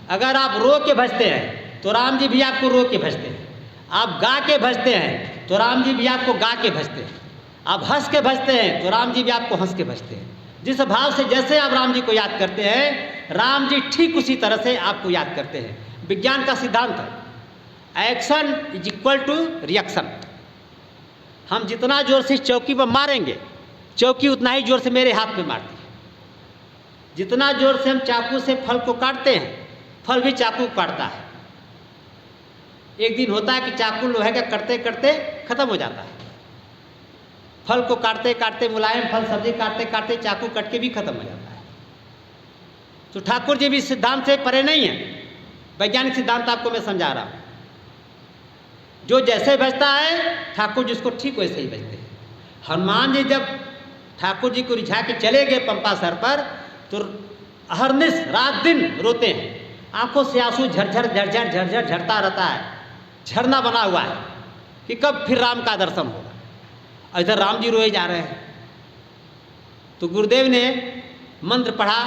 अगर आप रो के भजते हैं तो राम जी भी आपको रो के भजते हैं, आप गा के भजते हैं तो राम जी भी आपको गा के भजते हैं, आप हंस के भजते हैं तो राम जी भी आपको हंस के भजते हैं। जिस भाव से जैसे आप राम जी को याद करते हैं, राम जी ठीक उसी तरह से आपको याद करते हैं। विज्ञान का सिद्धांत है, action is equal to reaction. हम जितना जोर से चौकी पर मारेंगे, चौकी उतना ही जोर से मेरे हाथ पे मारती है। जितना जोर से हम चाकू से फल को काटते हैं, फल भी चाकू काटता है। एक दिन होता है कि चाकू लोहे का करते करते खत्म हो जाता है, फल को काटते काटते, मुलायम फल सब्जी काटते काटते चाकू कट के भी खत्म हो जाता है। तो ठाकुर जी भी सिद्धांत से परे नहीं है, वैज्ञानिक सिद्धांत आपको मैं समझा रहा हूँ। जो जैसे बजता है ठाकुर जी उसको ठीक वैसे ही बजते हैं। हनुमान जी जब ठाकुर जी को रिझा के चले गए पंपा सर पर, तो अहरनिश रात दिन रोते हैं, आंखों से आंसू झरझर झरझर झरझर झरता रहता है, झरना बना हुआ है कि कब फिर राम का दर्शन होगा। इधर राम जी रोए जा रहे हैं। तो गुरुदेव ने मंत्र पढ़ा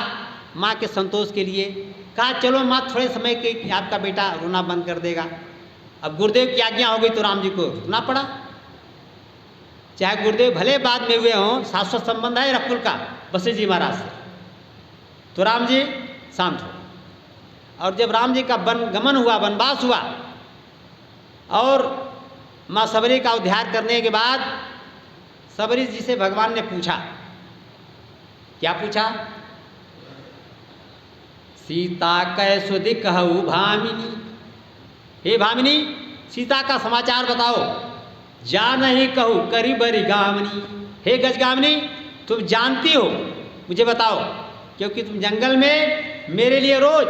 माँ के संतोष के लिए, कहा चलो माँ थोड़े समय के आपका बेटा रोना बंद कर देगा। अब गुरुदेव की आज्ञा हो गई तो राम जी को रुकना पड़ा। चाहे गुरुदेव भले बाद में हुए हों, शाश्वत संबंध है रकुल का वशिष्ठ जी महाराज से, तो राम जी शांत हो। और जब राम जी का गमन हुआ, वनवास हुआ, और माँ सबरी का उद्धार करने के बाद सबरी जी से भगवान ने पूछा, क्या पूछा? सीता कैसुदि कहु भामिनी, हे भामिनी सीता का समाचार बताओ। जा नहीं कहू करी बरी गामनी, हे गजगामनी तुम जानती हो मुझे बताओ, क्योंकि तुम जंगल में मेरे लिए रोज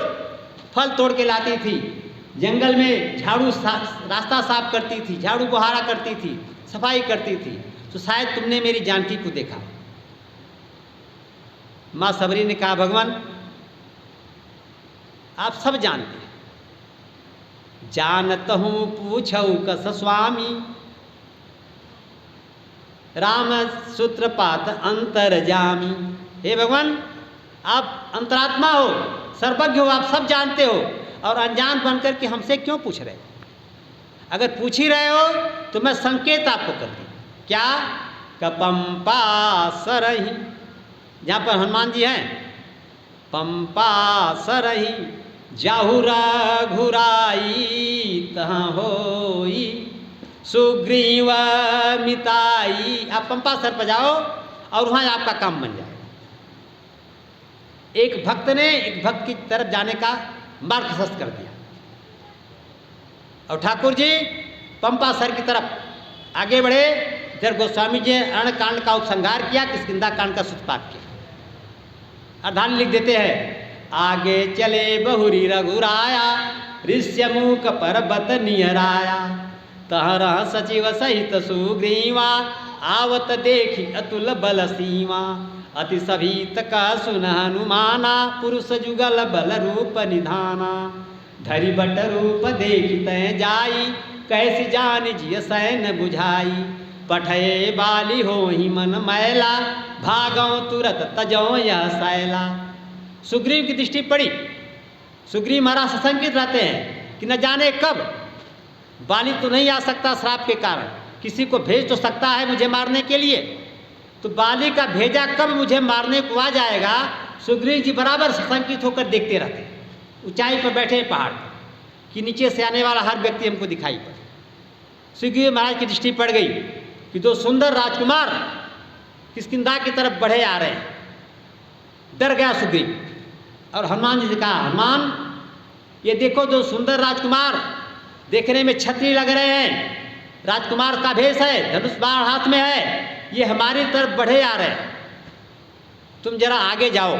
फल तोड़ के लाती थी, जंगल में रास्ता साफ करती थी, झाड़ू बुहारा करती थी, सफाई करती थी, तो शायद तुमने मेरी जानकी को देखा। माँ सबरी ने कहा, भगवान आप सब जानते हैं, जानत हूँ पूछऊ कस स्वामी, राम सूत्रपात अंतर्जामी। हे भगवान आप अंतरात्मा हो, सर्वज्ञ हो, आप सब जानते हो, और अनजान बनकर के हमसे क्यों पूछ रहे हो? अगर पूछ ही रहे हो तो मैं संकेत आपको करती हूँ। क्या? पंपा सरही, जहाँ पर हनुमान जी हैं, पंपा सरही जाहु रघुराई तहाँ होई सुग्रीव मिताई। आप पंपा सर पर जाओ और वहाँ आपका काम बन जाएगा। एक भक्त ने एक भक्त की तरफ जाने का मार्ग प्रशस्त कर दिया, और ठाकुर जी पंपा सर की तरफ आगे बढ़े। इधर गोस्वामी जी अर्ण कांड का उपसंहार किया, किष्किंधा कांड का सूत्रपात किया। अर्धान लिख देते हैं, आगे चले बहुरी रघुराया, ऋष्यमुख पर्वत निहराया, तहरह सचिव सहित सुग्रीवा, आवत देखी अतुल बल सीमा, अति सभीत का सुन हनुमाना, पुरुष जुगल बल रूप निधाना, धरि बट रूप देखी तय जाई, कैसी जान जिय सैन बुझाई, पठये बाली हो ही मन मैला, भागौ तुरत तजौ यह सैला। सुग्रीव की दृष्टि पड़ी। सुग्रीव महाराज सशंकित रहते हैं कि न जाने कब बाली तो नहीं आ सकता श्राप के कारण, किसी को भेज तो सकता है मुझे मारने के लिए, तो बाली का भेजा कब मुझे मारने को आ जाएगा। सुग्रीव जी बराबर सशंकित होकर देखते रहते, ऊंचाई पर बैठे पहाड़ पर, कि नीचे से आने वाला हर व्यक्ति हमको दिखाई पड़े। सुग्रीव महाराज की दृष्टि पड़ गई कि दो सुंदर राजकुमार किष्किंधा की तरफ बढ़े आ रहे हैं। डर गया सुग्रीव और हनुमान जी से कहा, हनुमान ये देखो दो सुंदर राजकुमार देखने में छत्री लग रहे हैं, राजकुमार का भेष है, धनुष बाण हाथ में है, ये हमारी तरफ बढ़े आ रहे हैं, तुम जरा आगे जाओ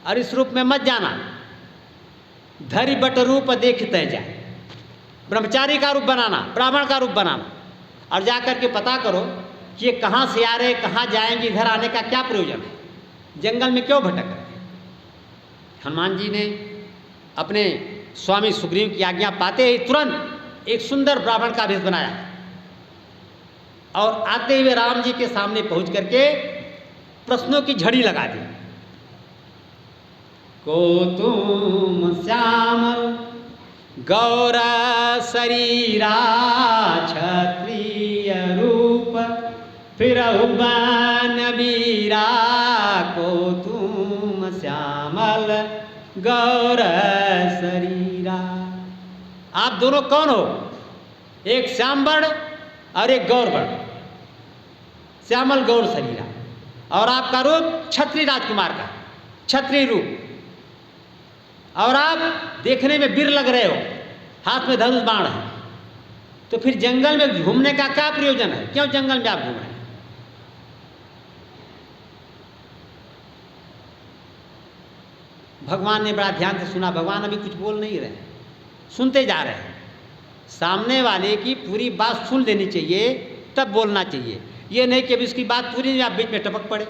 और इस रूप में मत जाना, धरि बट रूप देखते जाए, ब्रह्मचारी का रूप बनाना, ब्राह्मण का रूप बनाना, और जाकर के पता करो कि ये कहाँ से आ रहे, कहाँ जाएंगे, इधर आने का क्या प्रयोजन है, जंगल में क्यों भटक रहे हैं। हनुमान जी ने अपने स्वामी सुग्रीव की आज्ञा पाते ही तुरंत एक सुंदर ब्राह्मण का भेष बनाया और आते हुए राम जी के सामने पहुंच करके प्रश्नों की झड़ी लगा दी। को तुम श्यामल गौर शरीरा क्षत्रिय रूप फिरहु बन वीरा, को तुम श्यामल गौर शरीरा। आप दोनों कौन हो? एक श्याम वर्ण और एक गौर वर्ण, श्यामल गौर शरीरा, और आपका रूप क्षत्रिय राजकुमार का, क्षत्रिय रूप, और आप देखने में वीर लग रहे हो, हाथ में धनुष बाण है, तो फिर जंगल में घूमने का क्या प्रयोजन है? क्यों जंगल में आप घूम रहे हैं? भगवान ने बड़ा ध्यान से सुना। भगवान अभी कुछ बोल नहीं रहे, सुनते जा रहे हैं। सामने वाले की पूरी बात सुन लेनी चाहिए, तब बोलना चाहिए। ये नहीं कि अभी उसकी बात पूरी नहीं, आप बीच में टपक पड़े।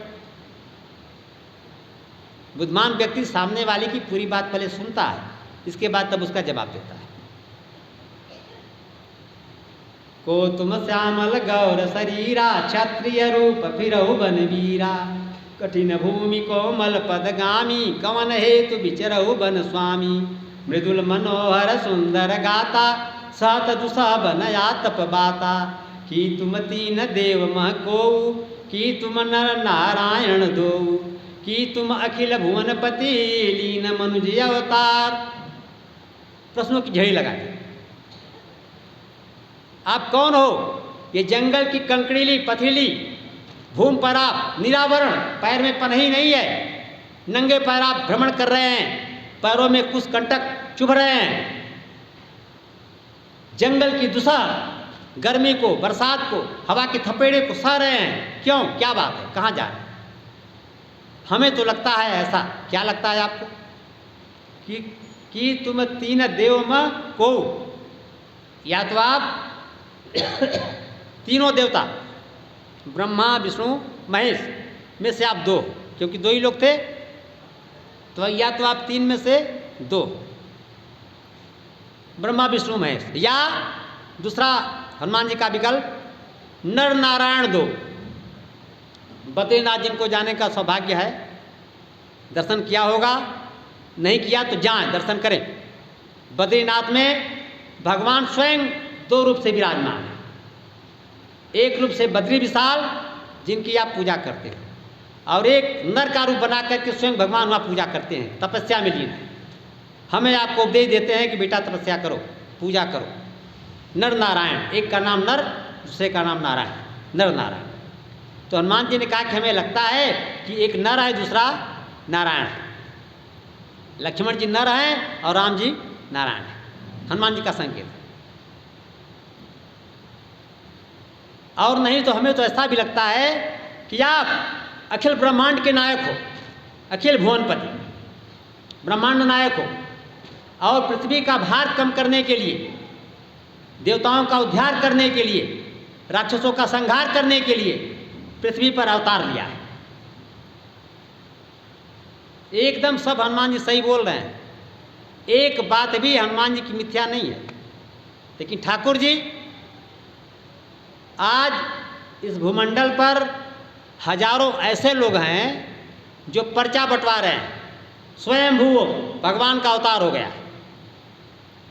बुद्धिमान व्यक्ति सामने वाले की पूरी बात पहले सुनता है, इसके बाद तब उसका जवाब देता है। को तुम श्यामल गौर शरीरा क्षत्रिय रूप फिरहु बन वीरा, कठिन भूमि कोमल पदगामी कवन हेतु विचरहु बन स्वामी, मृदुल मनोहर सुंदर गाता सहत दुसह बनया तप बाता, की तुम तीन देव मह कोउ की तुम नर नारायण दोउ, की तुम अखिल भुवनपति लीन मनुज अवतार। प्रश्नों की झड़ी लगा दी। आप कौन हो? ये जंगल की कंकड़ीली पथरीली भूमि पर आप निरावरण, पैर में पनही नहीं है, नंगे पैर आप भ्रमण कर रहे हैं, पैरों में कुछ कंटक चुभ रहे हैं, जंगल की दुसा, गर्मी को, बरसात को, हवा के थपेड़े को सह रहे हैं। क्यों? क्या बात है? कहाँ जा रहे हैं? हमें तो लगता है ऐसा। क्या लगता है आपको? कि तुम तीन देव में को, या तो आप तीनों देवता ब्रह्मा विष्णु महेश में से आप दो, क्योंकि दो ही लोग थे, तो या तो आप तीन में से दो, ब्रह्मा विष्णु महेश, या दूसरा हनुमान जी का विकल्प नर नारायण दो। बद्रीनाथ जिनको जाने का सौभाग्य है, दर्शन किया होगा, नहीं किया तो जाएं, दर्शन करें। बद्रीनाथ में भगवान स्वयं दो रूप से विराजमान है। एक रूप से बद्री विशाल जिनकी आप पूजा करते हैं, और एक नर का रूप बना करके स्वयं भगवान वहाँ पूजा करते हैं, तपस्या में लीन है। हमें आपको उपदेश देते हैं कि बेटा तपस्या करो, पूजा करो। नर नारायण, एक का नाम नर, दूसरे का नाम नारायण, नर नारायण। तो हनुमान जी ने कहा कि हमें लगता है कि एक नर है, दूसरा नारायण है। लक्ष्मण जी नर हैं और राम जी नारायण हैं, हनुमान जी का संकेत है। और नहीं तो हमें तो ऐसा भी लगता है कि आप अखिल ब्रह्मांड के नायक हो, अखिल भुवनपति, ब्रह्मांड नायक हो, और पृथ्वी का भार कम करने के लिए, देवताओं का उद्धार करने के लिए, राक्षसों का संहार करने के लिए पृथ्वी पर अवतार लिया है। एकदम सब हनुमान जी सही बोल रहे हैं, एक बात भी हनुमान जी की मिथ्या नहीं है। लेकिन ठाकुर जी, आज इस भूमंडल पर हजारों ऐसे लोग हैं जो पर्चा बंटवा रहे हैं। स्वयंभू भगवान का अवतार हो गया,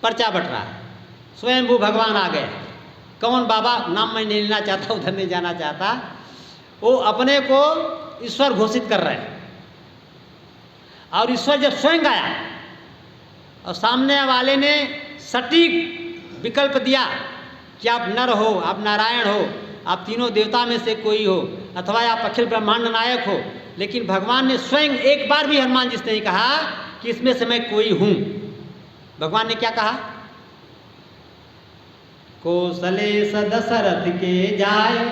पर्चा बंट रहा है, स्वयंभू भगवान आ गए। कौन बाबा, नाम मैं नहीं लेना चाहता, उधर नहीं जाना चाहता, वो अपने को ईश्वर घोषित कर रहे हैं। और ईश्वर जब स्वयं आया और सामने वाले ने सटीक विकल्प दिया कि आप नर हो, आप नारायण हो, आप तीनों देवता में से कोई हो, अथवा आप अखिल ब्रह्मांड नायक हो, लेकिन भगवान ने स्वयं एक बार भी हनुमान जी से नहीं कहा कि इसमें से मैं कोई हूं। भगवान ने क्या कहा? कौशलेश दशरथ के जाए,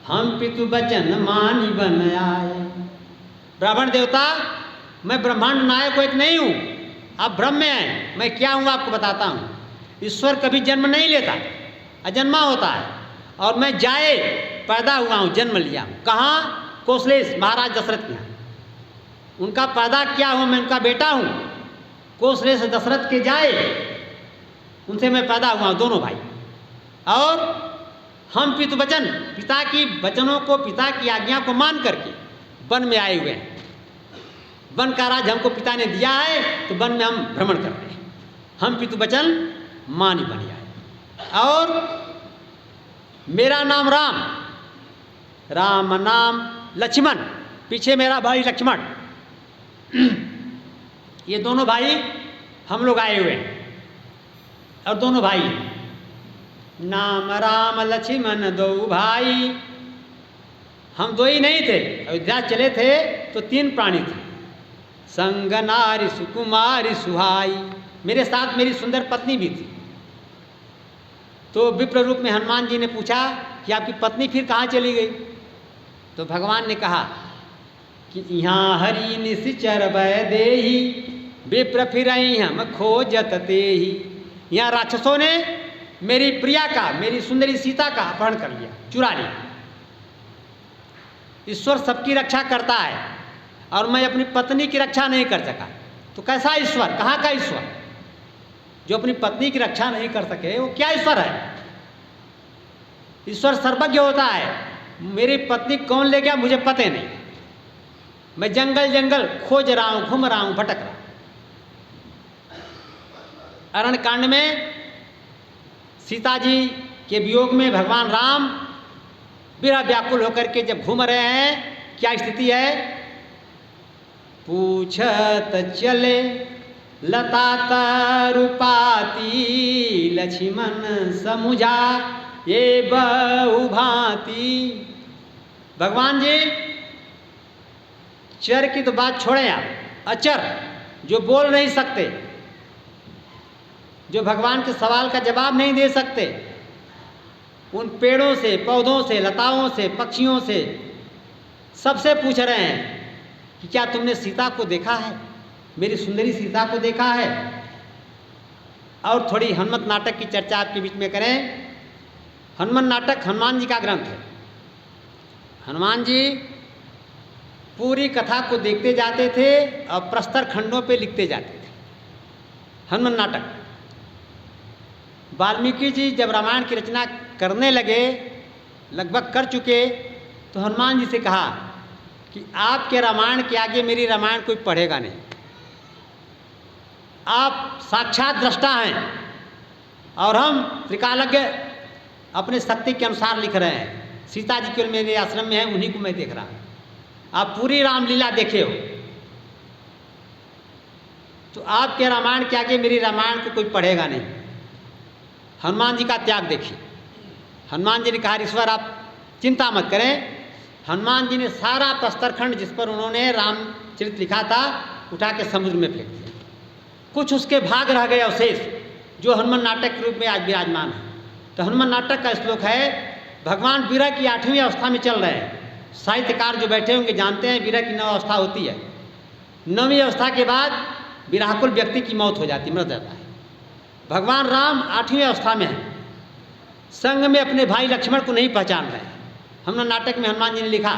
हम पितु बचन मानी बन आए। ब्राह्मण देवता, मैं ब्रह्मांड नायक को एक नहीं हूं, आप भ्रम में हैं। मैं क्या हूं आपको बताता हूं। ईश्वर कभी जन्म नहीं लेता, अजन्मा होता है, और मैं जाए पैदा हुआ हूं, जन्म लिया हूं। कहाँ? कौशलेश महाराज दशरथ के यहाँ। उनका पैदा क्या हूं, मैं उनका बेटा हूं। कौशलेश दशरथ के जाए, उनसे मैं पैदा हुआ हूं, दोनों भाई। और हम पितु वचन, पिता की वचनों को, पिता की आज्ञा को मान करके वन में आए हुए हैं। वन का राज हमको पिता ने दिया है, तो वन में हम भ्रमण कर रहे हैं। हम पितु वचन मानी बन आए। और मेरा नाम राम, राम नाम लक्ष्मण, पीछे मेरा भाई लक्ष्मण। ये दोनों भाई हम लोग आए हुए हैं, और दोनों भाई नाम राम लक्ष्मण दो भाई। हम दो ही नहीं थे, अयोध्या चले थे तो 3 प्राणी थे, संग नारी सुकुमारी सुहाई। मेरे साथ मेरी सुंदर पत्नी भी थी। तो विप्र रूप में हनुमान जी ने पूछा कि आपकी पत्नी फिर कहाँ चली गई? तो भगवान ने कहा कि यहाँ हरि निश्चर वै देही, विप्र फिर हम खोजत तेही। यहाँ राक्षसों ने मेरी प्रिया का, मेरी सुंदरी सीता का अपहरण कर लिया, चुरा लिया। ईश्वर सबकी रक्षा करता है, और मैं अपनी पत्नी की रक्षा नहीं कर सका, तो कैसा ईश्वर? कहाँ का ईश्वर? जो अपनी पत्नी की रक्षा नहीं कर सके, वो क्या ईश्वर है? ईश्वर सर्वज्ञ होता है। मेरी पत्नी कौन ले गया मुझे पता नहीं, मैं जंगल जंगल खोज रहा हूं, घूम रहा हूं, भटक रहा हूं। अरण्य कांड में सीता जी के वियोग में भगवान राम बिरह व्याकुल होकर के जब घूम रहे हैं, क्या स्थिति है? पूछत चले लता तरुपाती, लक्ष्मण समुझा ये बहुभांति। भगवान जी चर की तो बात छोड़ें आप, अचर जो बोल नहीं सकते, जो भगवान के सवाल का जवाब नहीं दे सकते, उन पेड़ों से, पौधों से, लताओं से, पक्षियों से, सबसे पूछ रहे हैं कि क्या तुमने सीता को देखा है? मेरी सुंदरी सीता को देखा है? और थोड़ी हनुमत नाटक की चर्चा आपके बीच में करें। हनुमान नाटक हनुमान जी का ग्रंथ है। हनुमान जी पूरी कथा को देखते जाते थे और प्रस्तर खंडों पे लिखते जाते थे। हनुमान नाटक वाल्मीकि जी जब रामायण की रचना करने लगे, लगभग कर चुके, तो हनुमान जी से कहा कि आपके रामायण के आगे मेरी रामायण कोई पढ़ेगा नहीं। आप साक्षात दृष्टा हैं, और हम त्रिकालज्ञ अपने शक्ति के अनुसार लिख रहे हैं। सीता जी केवल मेरे आश्रम में है, उन्हीं को मैं देख रहा हूँ। आप पूरी रामलीला देखे हो, तो आपके रामायण के आगे मेरी रामायण को कोई पढ़ेगा नहीं। हनुमान जी का त्याग देखिए। हनुमान जी ने कहा, ईश्वर आप चिंता मत करें। हनुमान जी ने सारा प्रस्तरखंड जिस पर उन्होंने रामचरित लिखा था उठा के समुद्र में फेंक दिया। कुछ उसके भाग रह गए अवशेष, जो हनुमान नाटक के रूप में आज विराजमान है। तो हनुमान नाटक का श्लोक है, भगवान विरह की 8वीं अवस्था में चल रहे हैं। साहित्यकार जो बैठे होंगे जानते हैं विरह की 9 अवस्था होती है। 9वीं अवस्था के बाद विरहाकुल व्यक्ति की मौत हो जाती, मर जाता है। भगवान राम 8वीं अवस्था में है, संग में अपने भाई लक्ष्मण को नहीं पहचान रहे हैं। हमने नाटक में हनुमान जी ने लिखा,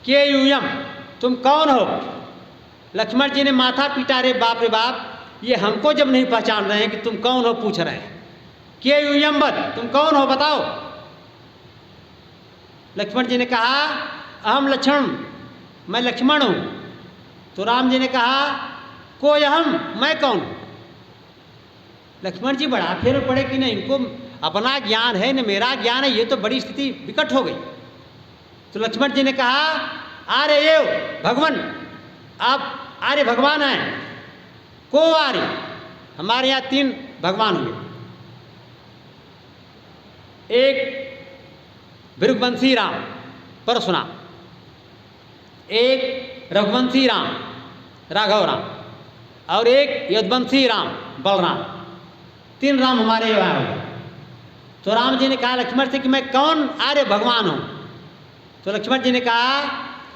के यूयम, तुम कौन हो? लक्ष्मण जी ने माथा पीटा, रे बाप, ये हमको जब नहीं पहचान रहे हैं कि तुम कौन हो पूछ रहे हैं। के यूयम बत, तुम कौन हो बताओ। लक्ष्मण जी ने कहा, अहम लक्ष्मण, मैं लक्ष्मण हूं। तो राम जी ने कहा, को यहम, मैं कौन हूं? लक्ष्मण जी बड़ा फेर पड़े कि नहीं, इनको अपना ज्ञान है न मेरा ज्ञान है, ये तो बड़ी स्थिति विकट हो गई। तो लक्ष्मण जी ने कहा, आर्य ये भगवान, आप आर्य भगवान हैं। को आर्य, हमारे यहाँ 3 भगवान हुए। एक भृगुवंशी राम, परशुराम, एक रघुवंशी राम राघव राम, और एक यदुवंशी राम बलराम, 3 राम हमारे यहाँ हो गए। तो राम जी ने कहा लक्ष्मण से कि मैं कौन आर्य भगवान हूँ? तो लक्ष्मण जी ने कहा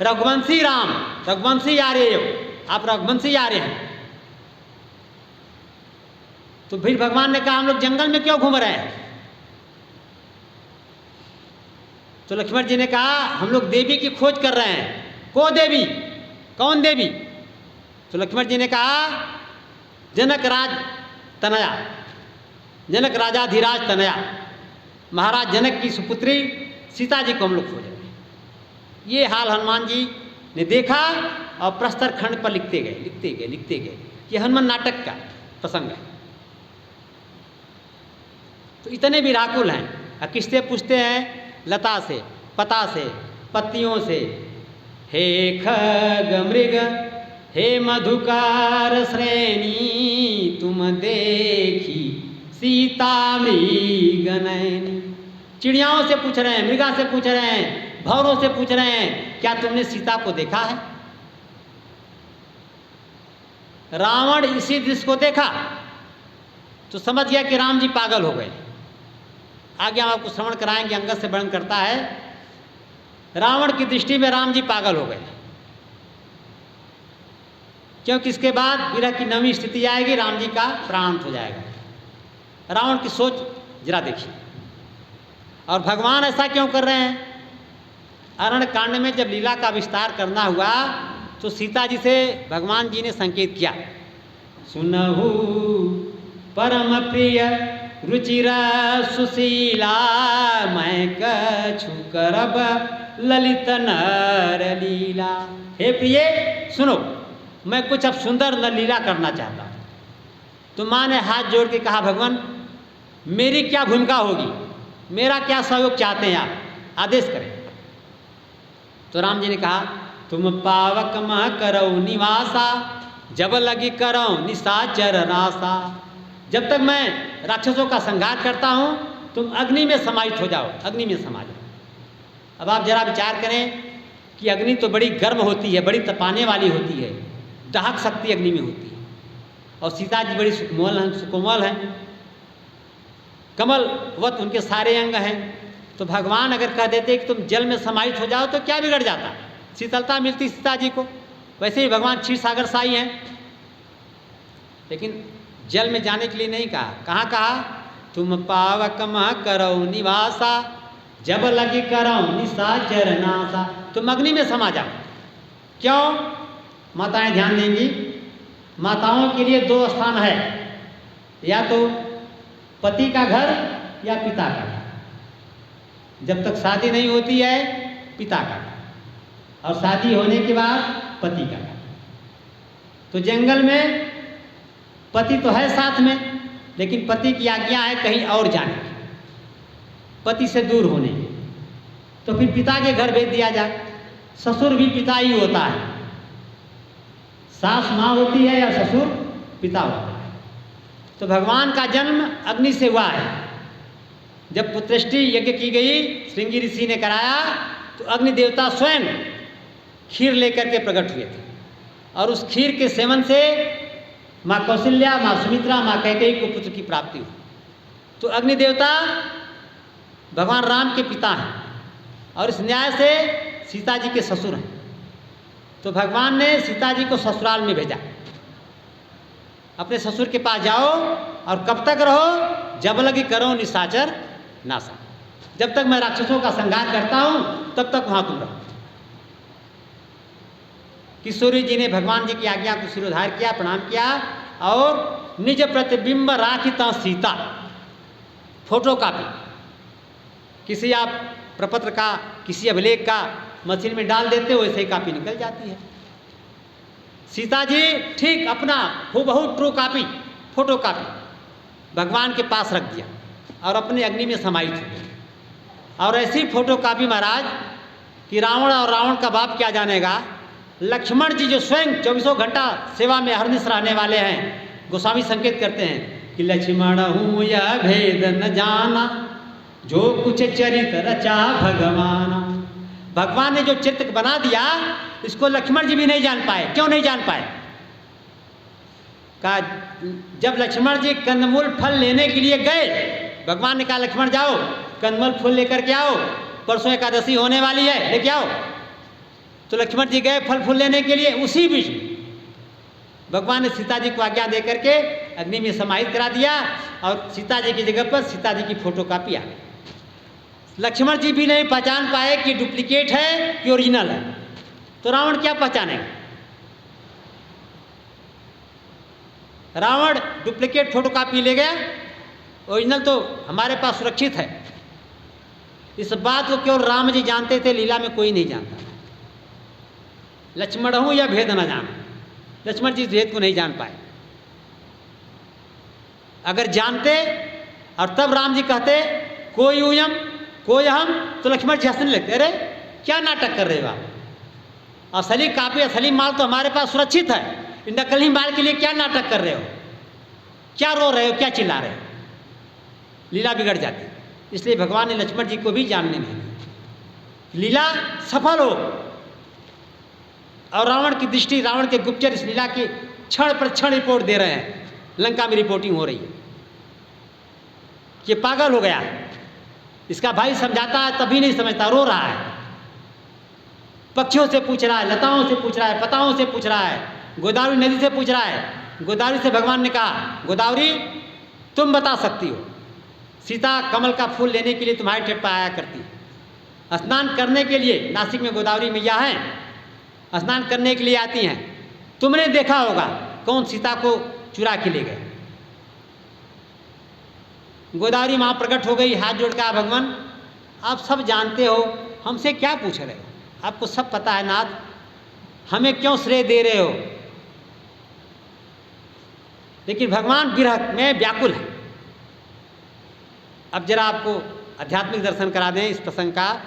रघुवंशी राम, रघुवंशी आर्य हो, आप रघुवंशी आर्य हैं। तो फिर भगवान ने कहा हम लोग जंगल में क्यों घूम रहे हैं? तो लक्ष्मण जी ने कहा हम लोग देवी की खोज कर रहे हैं। को देवी? कौन देवी? तो लक्ष्मण जी ने कहा जनक राज तनया, जनक राजाधिराज तनया, महाराज जनक की सुपुत्री सीता जी को हम लोग खोज रहे हैं। ये हाल हनुमान जी ने देखा और प्रस्तर खंड पर लिखते गए लिखते गए लिखते गए। ये हनुमान नाटक का प्रसंग है। तो इतने भी व्याकुल हैं, किससे पूछते हैं? लता से, पता से, पत्तियों से, हे खग मृग, हे मधुकार श्रेणी, तुम देखी सीता मृग नैनी। चिड़ियाओं से पूछ रहे हैं, मृगा से पूछ रहे हैं, भौरों से पूछ रहे हैं, क्या तुमने सीता को देखा है? रावण इसी दृश्य को देखा तो समझ गया कि राम जी पागल हो गए। आगे हम आपको श्रवण कराएंगे, अंगद से वर्णन करता है। रावण की दृष्टि में राम जी पागल हो गए, क्योंकि इसके बाद विरह की नवी स्थिति आएगी, राम जी का प्राणांत हो जाएगा। रावण की सोच जरा देखिए। और भगवान ऐसा क्यों कर रहे हैं? अरण्य कांड में जब लीला का विस्तार करना हुआ तो सीता जी से भगवान जी ने संकेत किया, सुनहु परम प्रिय रुचिरा सुशीला, मैं कछु करब ललित नर लीला। हे प्रिय सुनो, मैं कुछ अब सुंदर नर लीला करना चाहता हूँ। तो माँ ने हाथ जोड़ के कहा भगवान मेरी क्या भूमिका होगी, मेरा क्या सहयोग चाहते हैं आप, आदेश करें। तो राम जी ने कहा तुम पावक मह करो निवासा, जब लगी करो निशाचर नासा। जब तक मैं राक्षसों का संहार करता हूँ तुम अग्नि में समाहित हो जाओ, अग्नि में समा जाओ। अब आप जरा विचार करें कि अग्नि तो बड़ी गर्म होती है, बड़ी तपाने वाली होती है, दाहक शक्ति अग्नि में होती है। और सीता जी बड़ी सुकोमल हैं, कमलवत उनके सारे अंग हैं। तो भगवान अगर कह देते कि तुम जल में समाहित हो जाओ तो क्या बिगड़ जाता, शीतलता मिलती सीता जी को। वैसे ही भगवान क्षीर सागर साई हैं, लेकिन जल में जाने के लिए नहीं कहा। कहाँ कहा? तुम पावक मह करो निवासा, जब लगी करो निशाचर नासा। तुम अग्नि में समा जाओ। क्यों? माताएं ध्यान देंगी, माताओं के लिए 2 स्थान है, या तो पति का घर या पिता का घर। जब तक शादी नहीं होती है पिता का घर, और शादी होने के बाद पति का घर। तो जंगल में पति तो है साथ में, लेकिन पति की आज्ञा है कहीं और जाने की, पति से दूर होने की। तो फिर पिता के घर भेज दिया जाए। ससुर भी पिता ही होता है, सास माँ होती है या ससुर पिता होता है। तो भगवान का जन्म अग्नि से हुआ है। जब पुत्रष्टि यज्ञ की गई, श्रृंगी ऋषि ने कराया, तो अग्नि देवता स्वयं खीर लेकर के प्रकट हुए थे, और उस खीर के सेवन से माँ कौशल्या, माँ सुमित्रा, माँ कैकेयी को पुत्र की प्राप्ति हुई। तो अग्नि देवता भगवान राम के पिता हैं, और इस न्याय से सीता जी के ससुर हैं। तो भगवान ने सीता जी को ससुराल में भेजा, अपने ससुर के पास जाओ और कब तक रहो? जब लगी करो निशाचर नासा। जब तक मैं राक्षसों का संहार करता हूँ तब तक वहाँ तुम रहो। किशोरी जी ने भगवान जी की आज्ञा को शिरोधार्य किया, प्रणाम किया, और निज प्रतिबिंब राखिता सीता, फोटो कॉपी किसी आप प्रपत्र का, किसी अभिलेख का मशीन में डाल देते हो, वैसे ही कॉपी निकल जाती है। सीता जी ठीक अपना हूबहू ट्रू कॉपी, फोटो कॉपी भगवान के पास रख दिया और अपने अग्नि में समाहित हो गई। और ऐसी फोटो कॉपी महाराज कि रावण और रावण का बाप क्या जानेगा। लक्ष्मण जी जो स्वयं 24 घंटा सेवा में हरनिश रहने वाले हैं, गोस्वामी संकेत करते हैं कि लक्ष्मण हूँ यह भेद न जाना, जो कुछ चरित रचा भगवाना। भगवान ने जो चित्र बना दिया इसको लक्ष्मण जी भी नहीं जान पाए। क्यों नहीं जान पाए? कहा जब लक्ष्मण जी कंदमूल फल लेने के लिए गए, भगवान ने कहा लक्ष्मण जाओ कंदमूल फल लेकर के आओ, परसों एकादशी होने वाली है, लेके आओ। तो लक्ष्मण जी गए फल फूल लेने के लिए। उसी बीच भगवान ने सीता जी को आज्ञा दे करके अग्नि में समाहित करा दिया और सीता जी की जगह पर सीता जी की फोटो कॉपी आ गई। लक्ष्मण जी भी नहीं पहचान पाए कि डुप्लीकेट है कि ओरिजिनल है, तो रावण क्या पहचानेगा? रावण डुप्लीकेट फोटो कॉपी ले गया, ओरिजिनल तो हमारे पास सुरक्षित है। इस बात को केवल राम जी जानते थे, लीला में कोई नहीं जानता। लक्ष्मण हूं या भेद न जान, लक्ष्मण जी इस भेद को नहीं जान पाए। अगर जानते और तब राम जी कहते कोई यूयम कोई हम, तो लक्ष्मण जी हंसने लगते, अरे क्या नाटक कर रहे हो आप, असली कापी असली माल तो हमारे पास सुरक्षित है, नकली माल के लिए क्या नाटक कर रहे हो, क्या रो रहे हो, क्या चिल्ला रहे हो? लीला बिगड़ जाती। इसलिए भगवान ने लक्ष्मण जी को भी जानने नहीं दिया। लीला सफल हो और रावण की दृष्टि, रावण के गुप्तचर इस लीला की क्षण पर क्षण रिपोर्ट दे रहे हैं। लंका में रिपोर्टिंग हो रही है, ये पागल हो गया, इसका भाई समझाता है तभी नहीं समझता, रो रहा है, पक्षियों से पूछ रहा है, लताओं से पूछ रहा है, पताओं से पूछ रहा है, गोदावरी नदी से पूछ रहा है। गोदावरी से भगवान ने कहा गोदावरी तुम बता सकती हो, सीता कमल का फूल लेने के लिए तुम्हारे तट पर आया करती, स्नान करने के लिए नासिक में गोदावरी मैया हैं, स्नान करने के लिए आती हैं, तुमने देखा होगा कौन सीता को चुरा के ले गए। गोदावरी माँ प्रकट हो गई, हाथ जोड़ कर, भगवान आप सब जानते हो, हमसे क्या पूछ रहे हो, आपको सब पता है नाथ, हमें क्यों श्रेय दे रहे हो? लेकिन भगवान विरह में व्याकुल है। अब जरा आपको आध्यात्मिक दर्शन करा दें इस प्रसंग का।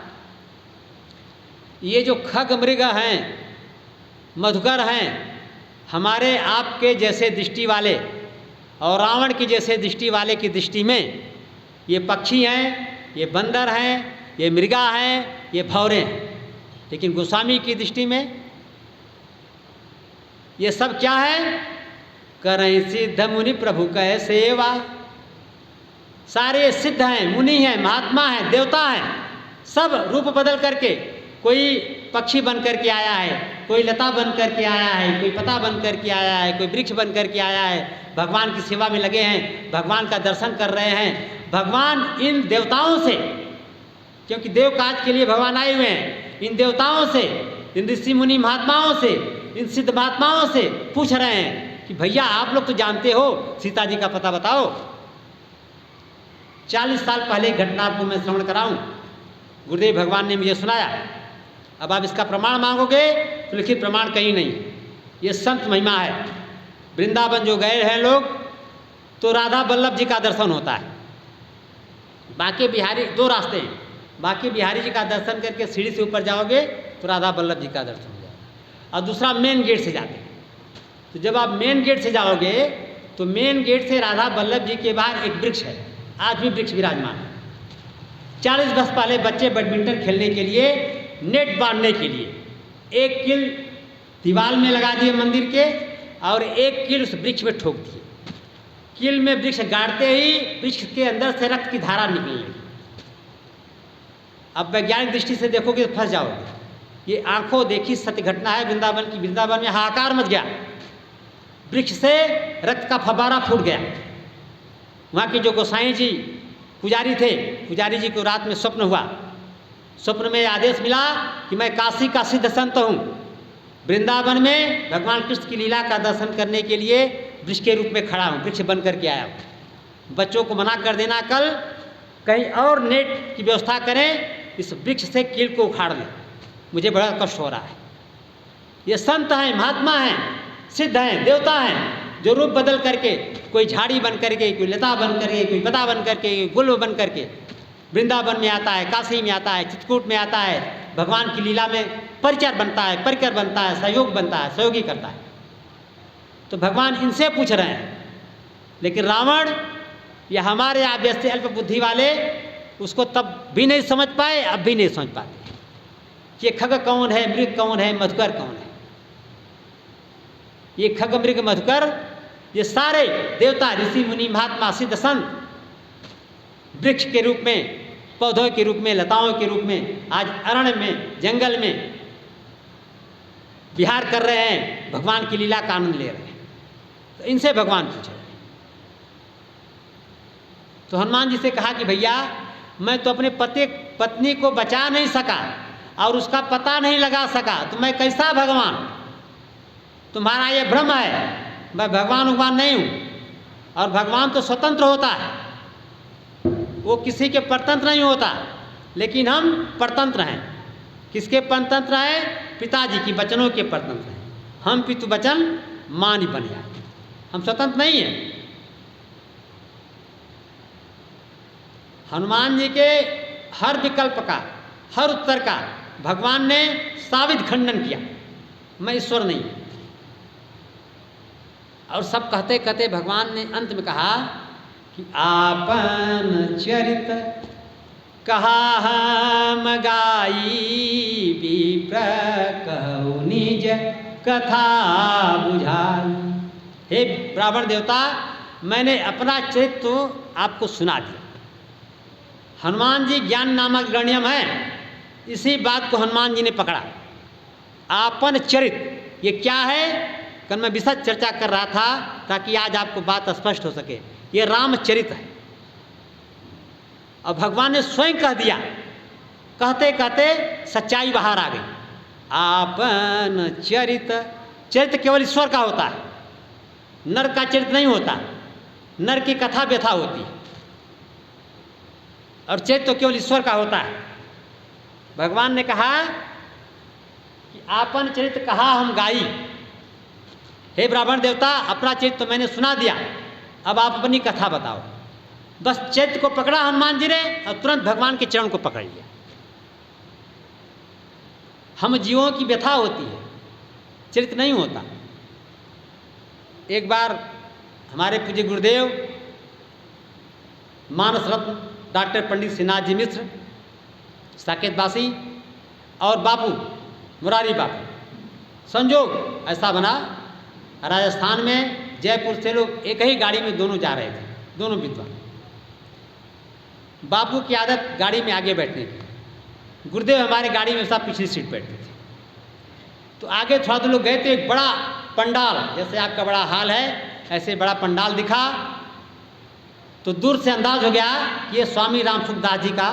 ये जो खग मृग हैं, मधुकर हैं, हमारे आपके जैसे दृष्टि वाले और रावण की जैसे दृष्टि वाले की दृष्टि में ये पक्षी हैं, ये बंदर हैं, ये मृगा हैं, ये भौरे हैं। लेकिन गोस्वामी की दृष्टि में ये सब क्या है? करें सिद्ध मुनि प्रभु कहे सेवा। सारे सिद्ध हैं, मुनि हैं, महात्मा हैं, देवता हैं, सब रूप बदल करके, कोई पक्षी बन करके आया है, कोई लता बन करके आया है, कोई पता बन करके आया है, कोई वृक्ष बन करके आया है, भगवान की सेवा में लगे हैं, भगवान का दर्शन कर रहे हैं। भगवान इन देवताओं से, क्योंकि देव काज के लिए भगवान आए हुए हैं, इन देवताओं से, इन ऋषि मुनि महात्माओं से, इन सिद्ध महात्माओं से पूछ रहे हैं कि भैया आप लोग तो जानते हो, सीता जी का पता बताओ। 40 साल पहले घटना आपको मैं श्रवण कराऊं, गुरुदेव भगवान ने मुझे सुनाया। अब आप इसका प्रमाण मांगोगे तो लिखित प्रमाण कहीं नहीं, ये संत महिमा है। वृंदावन जो गए हैं लोग, तो राधा वल्लभ जी का दर्शन होता है। बांके बिहारी, 2 रास्ते हैं, बांके बिहारी जी का दर्शन करके सीढ़ी से ऊपर जाओगे तो राधा वल्लभ जी का दर्शन हो जाएगा, और दूसरा मेन गेट से जाते हैं। तो जब आप मेन गेट से जाओगे तो मेन गेट से राधा वल्लभ जी के बाहर एक वृक्ष है, आज भी वृक्ष विराजमान है। 40 वर्ष पहले बच्चे बैडमिंटन खेलने के लिए, नेट बांधने के लिए 1 कील दीवार में लगा दिए मंदिर के, और 1 कील उस वृक्ष में ठोक दिए। कील में वृक्ष गाड़ते ही वृक्ष के अंदर से रक्त की धारा निकलने लगी। अब वैज्ञानिक दृष्टि से देखोगे तो फंस जाओगे। ये आंखों देखी सत्य घटना है वृंदावन की। वृंदावन में हाहाकार मच गया, वृक्ष से रक्त का फव्वारा फूट गया। वहाँ के जो गोसाई जी पुजारी थे, पुजारी जी को रात में स्वप्न हुआ। स्वप्न में आदेश मिला कि मैं काशी का सिद्ध संत हूँ, वृंदावन में भगवान कृष्ण की लीला का दर्शन करने के लिए वृक्ष के रूप में खड़ा हूँ, वृक्ष बन करके आया हूँ। बच्चों को मना कर देना, कल कहीं और नेट की व्यवस्था करें, इस वृक्ष से कील को उखाड़ लें, मुझे बड़ा कष्ट हो रहा है। ये संत हैं, महात्मा हैं, सिद्ध हैं, देवता हैं, जो रूप बदल करके, कोई झाड़ी बन करके, कोई लता बन करके, कोई पता बन करके, कोई गुल बन करके वृंदावन में आता है, काशी में आता है, चित्रकूट में आता है, भगवान की लीला में परिचर बनता है, परिकर बनता है, सहयोग बनता है, सहयोगी करता है। तो भगवान इनसे पूछ रहे हैं। लेकिन रावण या हमारे आप जैसे अल्प बुद्धि वाले उसको तब भी नहीं समझ पाए, अब भी नहीं समझ पाते। कि खग कौन है, मृग कौन है, मधुकर कौन है। ये खग मृग मधुकर ये सारे देवता, ऋषि मुनि, महात्मा, सिद्ध, संत वृक्ष के रूप में, पौधों के रूप में, लताओं के रूप में आज अरण्य में, जंगल में विहार कर रहे हैं, भगवान की लीला का आनंद ले रहे हैं। तो इनसे भगवान पूछे, तो हनुमान जी से कहा कि भैया मैं तो अपने पत्नी को बचा नहीं सका और उसका पता नहीं लगा सका, तो मैं कैसा भगवान? तुम्हारा ये भ्रम है, मैं भगवान नहीं हूँ। और भगवान तो स्वतंत्र होता है, वो किसी के परतंत्र नहीं होता, लेकिन हम परतंत्र हैं। किसके परतंत्र हैं? पिताजी की वचनों के परतंत्र हैं। हम पितु वचन मानी बनिया, हम स्वतंत्र नहीं हैं। हनुमान जी के हर विकल्प का, हर उत्तर का भगवान ने साबित खंडन किया, मैं ईश्वर नहीं। और सब कहते कहते भगवान ने अंत में कहा कि आपन चरित कहा हम गाई, विप्र कहु निज कथा बुझाई। हे ब्राह्मण देवता, मैंने अपना चरित्र आपको सुना दिया। हनुमान जी ज्ञान नामक गण्यम है, इसी बात को हनुमान जी ने पकड़ा। आपन चरित ये क्या है? कल मैं विशद चर्चा कर रहा था ताकि आज आपको बात स्पष्ट हो सके। ये रामचरित है और भगवान ने स्वयं कह दिया। कहते कहते सच्चाई बाहर आ गई। आपन चरित, चरित्र केवल ईश्वर का होता है, नर का चरित्र नहीं होता। नर की कथा व्यथा होती है और चरित्र तो केवल ईश्वर का होता है। भगवान ने कहा कि आपन चरित्र कहा हम गाई। हे ब्राह्मण देवता, अपना चरित्र तो मैंने सुना दिया, अब आप अपनी कथा बताओ। बस चरित्र को पकड़ा हनुमान जी ने और तुरंत भगवान के चरण को पकड़ लिया। हम जीवों की व्यथा होती है, चरित्र नहीं होता। एक बार हमारे पूज्य गुरुदेव मानस रत्न डॉक्टर पंडित श्रीनाथ जी मिश्र साकेतवासी और बापू मुरारी बापू, संजोग ऐसा बना राजस्थान में जयपुर से लोग एक ही गाड़ी में दोनों जा रहे थे, दोनों विद्वान। बापू की आदत गाड़ी में आगे बैठने की, गुरुदेव हमारे गाड़ी में सब पिछली सीट बैठते थे। तो आगे थोड़ा तो लोग गए थे, एक बड़ा पंडाल, जैसे आपका बड़ा हाल है ऐसे बड़ा पंडाल दिखा। तो दूर से अंदाज हो गया कि ये स्वामी राम सुखदास जी का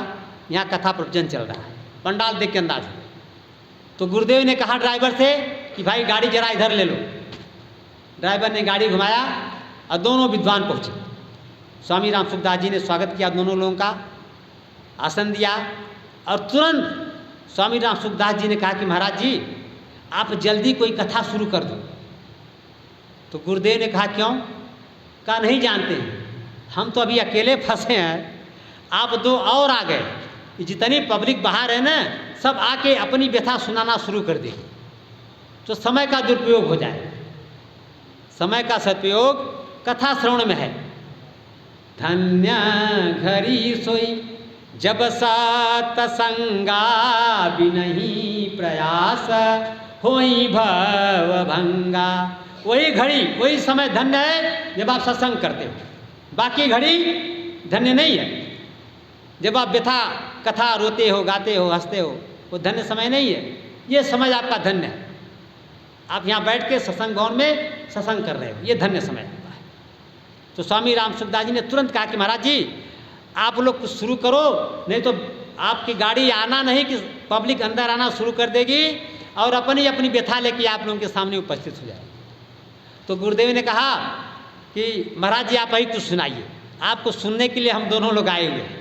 यहाँ कथा प्रवचन चल रहा है। पंडाल देख के अंदाज हो गया। तो गुरुदेव ने कहा ड्राइवर से कि भाई गाड़ी जरा इधर ले लो। ड्राइवर ने गाड़ी घुमाया और दोनों विद्वान पहुँचे। स्वामी राम सुखदास जी ने स्वागत किया, दोनों लोगों का आसन दिया और तुरंत स्वामी राम सुखदास जी ने कहा कि महाराज जी आप जल्दी कोई कथा शुरू कर दो। तो गुरुदेव ने कहा क्यों? कहा नहीं जानते हैं, हम तो अभी अकेले फंसे हैं, आप दो और आ गए। जितनी पब्लिक बाहर है ना, सब आके अपनी व्यथा सुनाना शुरू कर देगी, तो समय का दुरुपयोग हो जाए। समय का सदुपयोग कथा श्रवण में है। धन्य घरी सोई जब सतसंगा बिनहि प्रयास होई भव भंगा। वही घड़ी, वही समय धन्य है जब आप सत्संग करते हो। बाकी घड़ी धन्य नहीं है। जब आप व्यथा कथा रोते हो, गाते हो, हंसते हो, वो धन्य समय नहीं है। ये समय आपका धन्य है। आप यहाँ बैठ के सत्संग भवन में सत्संग कर रहे हो, ये धन्य समय होता है। तो स्वामी राम सुखदास जी ने तुरंत कहा कि महाराज जी आप लोग कुछ शुरू करो, नहीं तो आपकी गाड़ी आना नहीं कि पब्लिक अंदर आना शुरू कर देगी और अपनी अपनी व्यथा लेके आप लोगों के सामने उपस्थित हो जाए। तो गुरुदेव ने कहा कि महाराज जी आप ही कुछ सुनाइए, आपको सुनने के लिए हम दोनों लोग आए हुए हैं।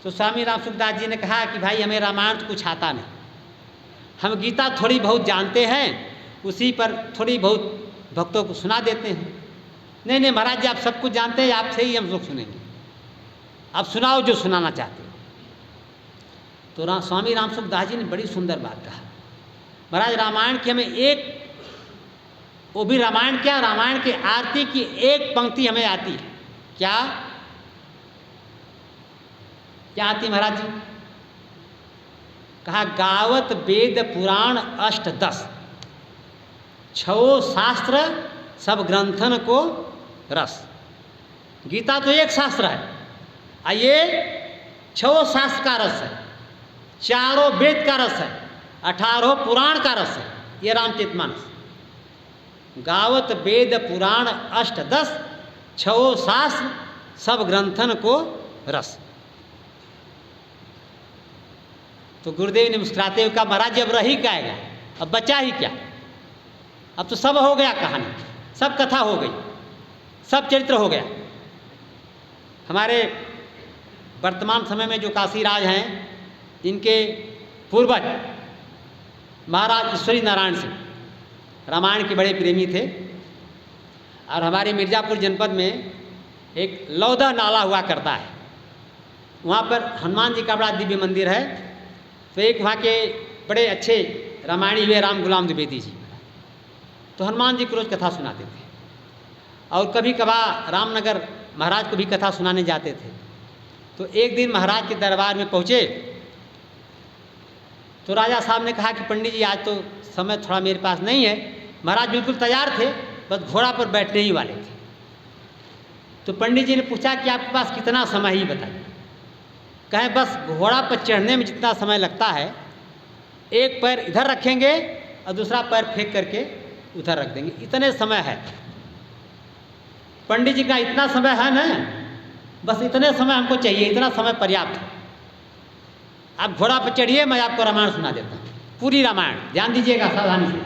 तो स्वामी राम सुखदास जी ने कहा कि भाई हमें रामायण तो कुछ आता नहीं, हम गीता थोड़ी बहुत जानते हैं, उसी पर थोड़ी बहुत भक्तों को सुना देते हैं। नहीं नहीं महाराज जी आप सब कुछ जानते हैं, आपसे ही हम लोग सुनेंगे, आप सुनाओ जो सुनाना चाहते हो। तो स्वामी राम सुखदास जी ने बड़ी सुंदर बात कहा, महाराज रामायण की हमें एक, वो भी रामायण क्या, रामायण की आरती की एक पंक्ति हमें आती है। क्या क्या आती महाराज जी? कहा गावत वेद पुराण अष्ट दस, 6 शास्त्र सब ग्रंथन को रस। गीता तो एक शास्त्र है, ये 6 शास्त्र का रस है, 4 वेद का रस है, 18 पुराण का रस है। ये रामचरितमानस गावत वेद पुराण अष्ट दस, 6 शास्त्र सब ग्रंथन को रस। तो गुरुदेव ने मुस्कुराते हुए कहा महाराज अब रही जाएगा, अब बचा ही क्या, अब तो सब हो गया, कहानी सब कथा हो गई, सब चरित्र हो गया। हमारे वर्तमान समय में जो काशी राज हैं, इनके पूर्वज महाराज ईश्वरी नारायण सिंह रामायण के बड़े प्रेमी थे। और हमारे मिर्ज़ापुर जनपद में एक लौदा नाला हुआ करता है, वहाँ पर हनुमान जी का बड़ा दिव्य मंदिर है। तो एक वहाँ के बड़े अच्छे रामायणी हुए राम गुलाम द्विवेदी जी, तो हनुमान जी को रोज़ कथा सुनाते थे। और कभी कभार रामनगर महाराज को भी कथा सुनाने जाते थे। तो एक दिन महाराज के दरबार में पहुँचे तो राजा साहब ने कहा कि पंडित जी आज तो समय थोड़ा मेरे पास नहीं है। महाराज बिल्कुल तैयार थे, बस घोड़ा पर बैठने ही वाले थे। तो पंडित जी ने पूछा कि आपके पास कितना समय, ही बताइए। कहें बस घोड़ा पर चढ़ने में जितना समय लगता है, एक पैर इधर रखेंगे और दूसरा पैर फेंक करके उधर रख देंगे, इतने समय है। पंडित जी का इतना समय है ना, बस इतने समय हमको चाहिए, इतना समय पर्याप्त है। आप घोड़ा पर चढ़िए, मैं आपको रामायण सुना देता हूँ, पूरी रामायण, ध्यान दीजिएगा सावधानी से।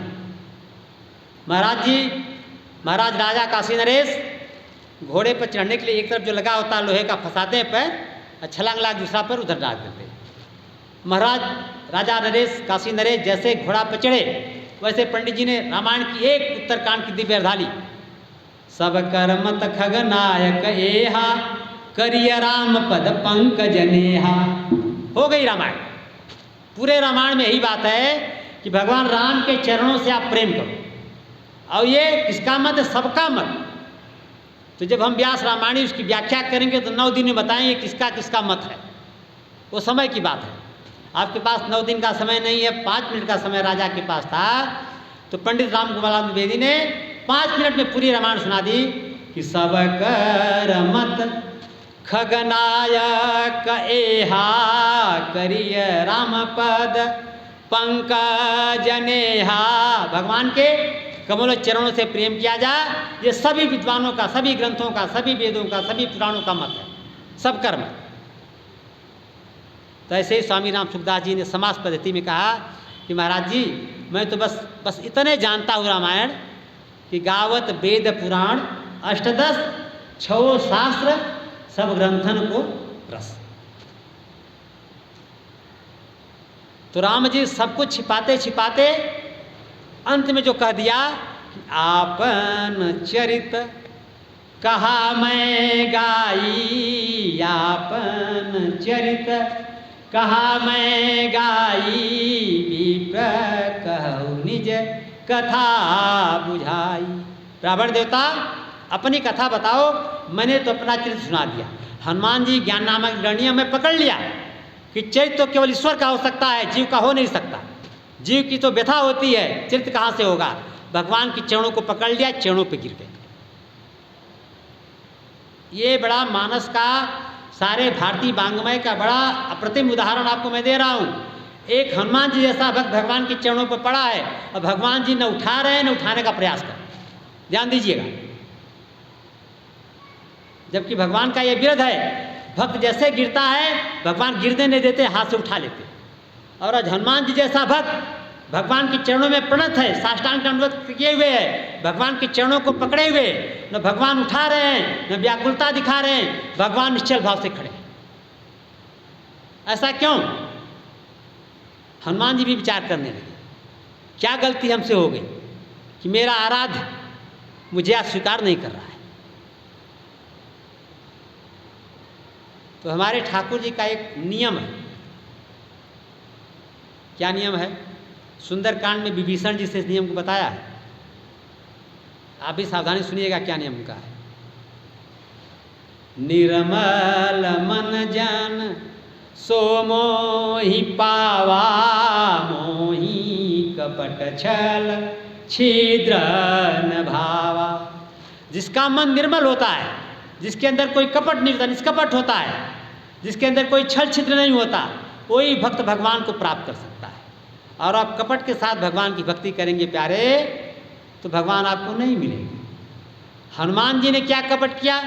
महाराज राजा काशी नरेश घोड़े पर चढ़ने के लिए एक तरफ जो लगा होता है लोहे का, फंसाते हैं पैर और छलांग लाग दूसरा पर उधर डाल देते हैं। महाराज राजा नरेश काशी नरेश जैसे घोड़ा पर चढ़े, वैसे पंडित जी ने रामायण की एक उत्तरकांड की दिव्य अर्धाली, सब कर्मत खगनायक एहा करिय राम पद पंकज नेहा, हो गई रामायण। पूरे रामायण में यही बात है कि भगवान राम के चरणों से आप प्रेम करो। और ये किसका मत है? सबका मत। तो जब हम व्यास रामायणी उसकी व्याख्या करेंगे तो 9 दिन में बताएंगे किसका किसका मत है, वो समय की बात है। आपके पास 9 दिन का समय नहीं है, 5 मिनट का समय राजा के पास था। तो पंडित राम गोपाल द्विवेदी ने 5 मिनट में पूरी रामायण सुना दी कि सब कर मत खगनायक एहा करिय राम पद पंकज नेहा। भगवान के कमल चरणों से प्रेम किया जाए, ये सभी विद्वानों का, सभी ग्रंथों का, सभी वेदों का, सभी पुराणों का मत है, सब कर्म। तो ऐसे ही स्वामी राम सुखदास जी ने समास पद्धति में कहा कि महाराज जी मैं तो बस इतने जानता हूँ रामायण कि गावत वेद पुराण अष्टदश 6 शास्त्र सब ग्रंथन को रस। तो राम जी सब कुछ छिपाते छिपाते अंत में जो कह दिया कि आपन चरित कहा मैं गाई, आपन चरित कहा मैं गाई, विप्र कहु निज कथा बुझाई। रावण देवता अपनी कथा बताओ, मैंने तो अपना चरित्र सुना दिया। हनुमान जी ज्ञान नामक गणिया में पकड़ लिया कि चरित्र तो केवल ईश्वर का हो सकता है, जीव का हो नहीं सकता। जीव की तो व्यथा होती है, चरित्र कहाँ से होगा। भगवान के चरणों को पकड़ लिया, चरणों पे गिर गए। ये बड़ा मानस का, सारे भारतीय वाङ्मय का बड़ा अप्रतिम उदाहरण आपको मैं दे रहा हूँ। एक हनुमान जी जैसा भक्त भगवान के चरणों पर पड़ा है और भगवान जी न उठा रहे हैं न उठाने का प्रयास कर रहे हैं। ध्यान दीजिएगा, जबकि भगवान का ये विरोध है, भक्त जैसे गिरता है भगवान गिरने नहीं देते, हाथ से उठा लेते। और आज हनुमान जी जैसा भक्त भगवान के चरणों में प्रणत है, साष्टांग दंडवत किए हुए है, भगवान के चरणों को पकड़े हुए, न भगवान उठा रहे हैं न व्याकुलता दिखा रहे हैं, भगवान निश्चल भाव से खड़े हैं। ऐसा क्यों? हनुमान जी भी विचार करने लगे, क्या गलती हमसे हो गई कि मेरा आराध्य मुझे आज स्वीकार नहीं कर रहा है। तो हमारे ठाकुर जी का एक नियम है। क्या नियम है? सुंदरकांड में विभीषण जी से इस नियम को बताया है। आप भी सावधानी सुनिएगा क्या नियम उनका है। निर्मल मन जन सो मोहि पावा, छल छिद्र न भावा। जिसका मन निर्मल होता है, जिसके अंदर कोई कपट नहीं होता, निष्कपट होता है, जिसके अंदर कोई छल छिद्र नहीं होता, वही भक्त भगवान को प्राप्त कर सकता है। और आप कपट के साथ भगवान की भक्ति करेंगे प्यारे, तो भगवान आपको नहीं मिलेंगे। हनुमान जी ने क्या कपट किया?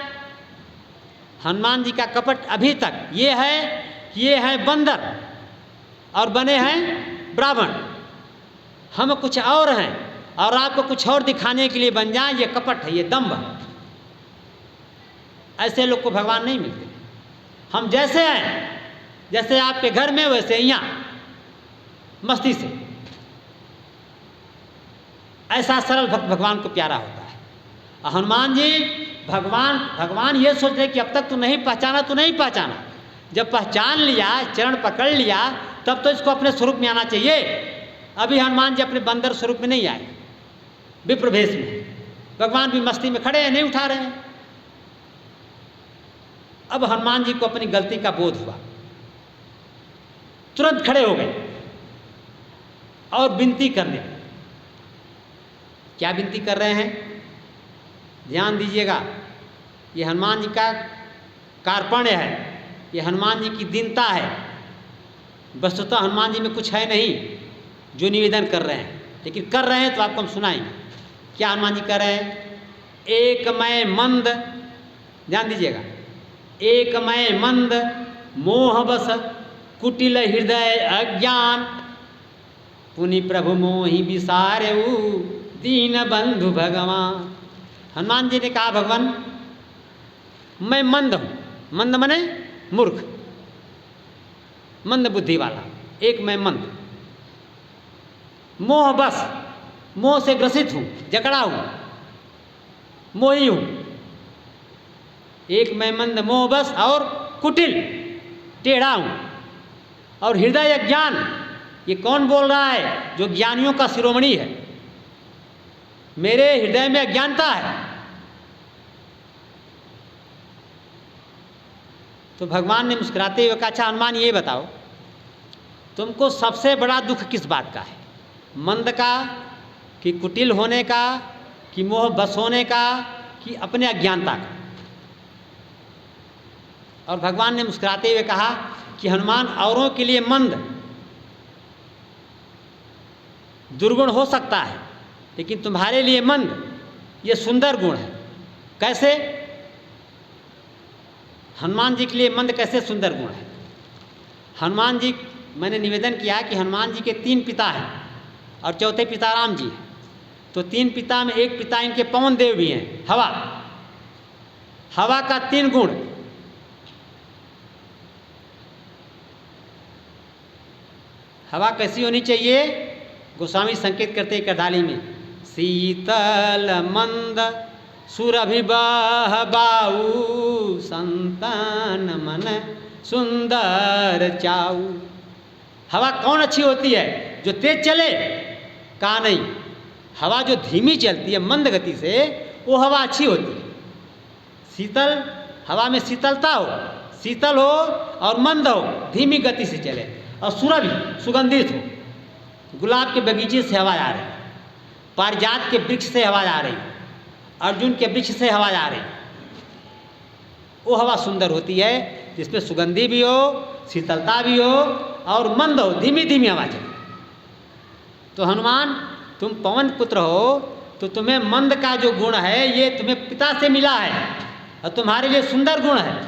हनुमान जी का कपट अभी तक ये है कि ये हैं बंदर और बने हैं ब्राह्मण, हम कुछ और हैं और आपको कुछ और दिखाने के लिए बन जाए, ये कपट है, ये दंभ है। ऐसे लोग को भगवान नहीं मिलते। हम जैसे हैं, जैसे आपके घर में, वैसे यहाँ मस्ती से, ऐसा सरल भक्त भगवान को प्यारा होता है। और हनुमान जी भगवान ये सोच रहे कि अब तक तो नहीं पहचाना, तो नहीं पहचाना, जब पहचान लिया, चरण पकड़ लिया, तब तो इसको अपने स्वरूप में आना चाहिए। अभी हनुमान जी अपने बंदर स्वरूप में नहीं आए, विप्र भेष में। भगवान भी मस्ती में खड़े हैं, नहीं उठा रहे हैं। अब हनुमान जी को अपनी गलती का बोध हुआ, तुरंत खड़े हो गए और विनती करने। क्या विनती कर रहे हैं? ध्यान दीजिएगा, ये हनुमान जी का कार्पण्य है, ये हनुमान जी की दीनता है। वस्तुतः हनुमान जी में कुछ है नहीं जो निवेदन कर रहे हैं, लेकिन कर रहे हैं तो आपको हम सुनाएंगे। क्या हनुमान जी कर रहे हैं? एक मैं मंद, ध्यान दीजिएगा, एक मैं मंद मोह बस कुटिल हृदय अज्ञान, पुनि प्रभु मोहि विसारेऊ दीन बंधु भगवान। हनुमान जी ने कहा, भगवान मैं मंद हूँ। मंद मने मूर्ख, मंद बुद्धि वाला। एक मैं मंद, मोह बस, मोह से ग्रसित हूँ, जकड़ा हूँ, मोही हूँ। एक मैं मंद मोह बस और कुटिल, टेढ़ा हूँ, और हृदय अज्ञान। ये कौन बोल रहा है? जो ज्ञानियों का शिरोमणि है। मेरे हृदय में अज्ञानता है। तो भगवान ने मुस्कुराते हुए कहा, अच्छा हनुमान ये बताओ, तुमको सबसे बड़ा दुख किस बात का है? मंद का, कि कुटिल होने का, कि मोह बस होने का, कि अपने अज्ञानता का? और भगवान ने मुस्कुराते हुए कहा कि हनुमान, औरों के लिए मंद दुर्गुण हो सकता है, लेकिन तुम्हारे लिए मंद ये सुंदर गुण है। कैसे? हनुमान जी के लिए मंद कैसे सुंदर गुण है? हनुमान जी, मैंने निवेदन किया कि हनुमान जी के 3 पिता हैं और चौथे पिता राम जी हैं। तो 3 पिता में एक पिता इनके पवन देव भी हैं, हवा। हवा का 3 गुण, हवा कैसी होनी चाहिए? गोस्वामी संकेत करते हैं करदाली में, शीतल मंद सुरभिबह बाऊ संतान मन सुंदर चाऊ। हवा कौन अच्छी होती है? जो तेज चले? कहा नहीं, हवा जो धीमी चलती है मंद गति से, वो हवा अच्छी होती है। शीतल, हवा में शीतलता हो, शीतल हो और मंद हो, धीमी गति से चले, और सुरभि, सुगंधित हो। गुलाब के बगीचे से हवा आ रही, पारिजात के वृक्ष से हवा आ रही, अर्जुन के वृक्ष से हवा आ रही, वो हवा सुंदर होती है, जिसमें सुगंधी भी हो, शीतलता भी हो और मंद हो, धीमी धीमी हवा चले। तो हनुमान, तुम पवन पुत्र हो, तो तुम्हें मंद का जो गुण है, ये तुम्हें पिता से मिला है और तुम्हारे लिए सुंदर गुण है।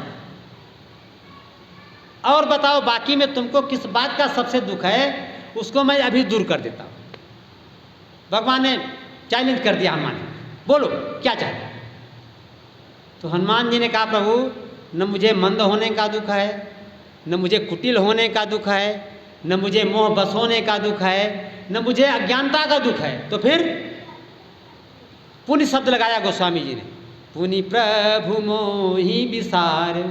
और बताओ, बाकी में तुमको किस बात का सबसे दुख है? उसको मैं अभी दूर कर देता हूँ। भगवान ने चैलेंज कर दिया हनुमान, बोलो क्या चाहते? तो हनुमान जी ने कहा, प्रभु न मुझे मंद होने का दुख है, न मुझे कुटिल होने का दुख है, न मुझे मोह बस होने का दुख है, न मुझे अज्ञानता का दुख है। तो फिर पुनि शब्द लगाया गोस्वामी जी ने, पुनि प्रभु मोहि विसार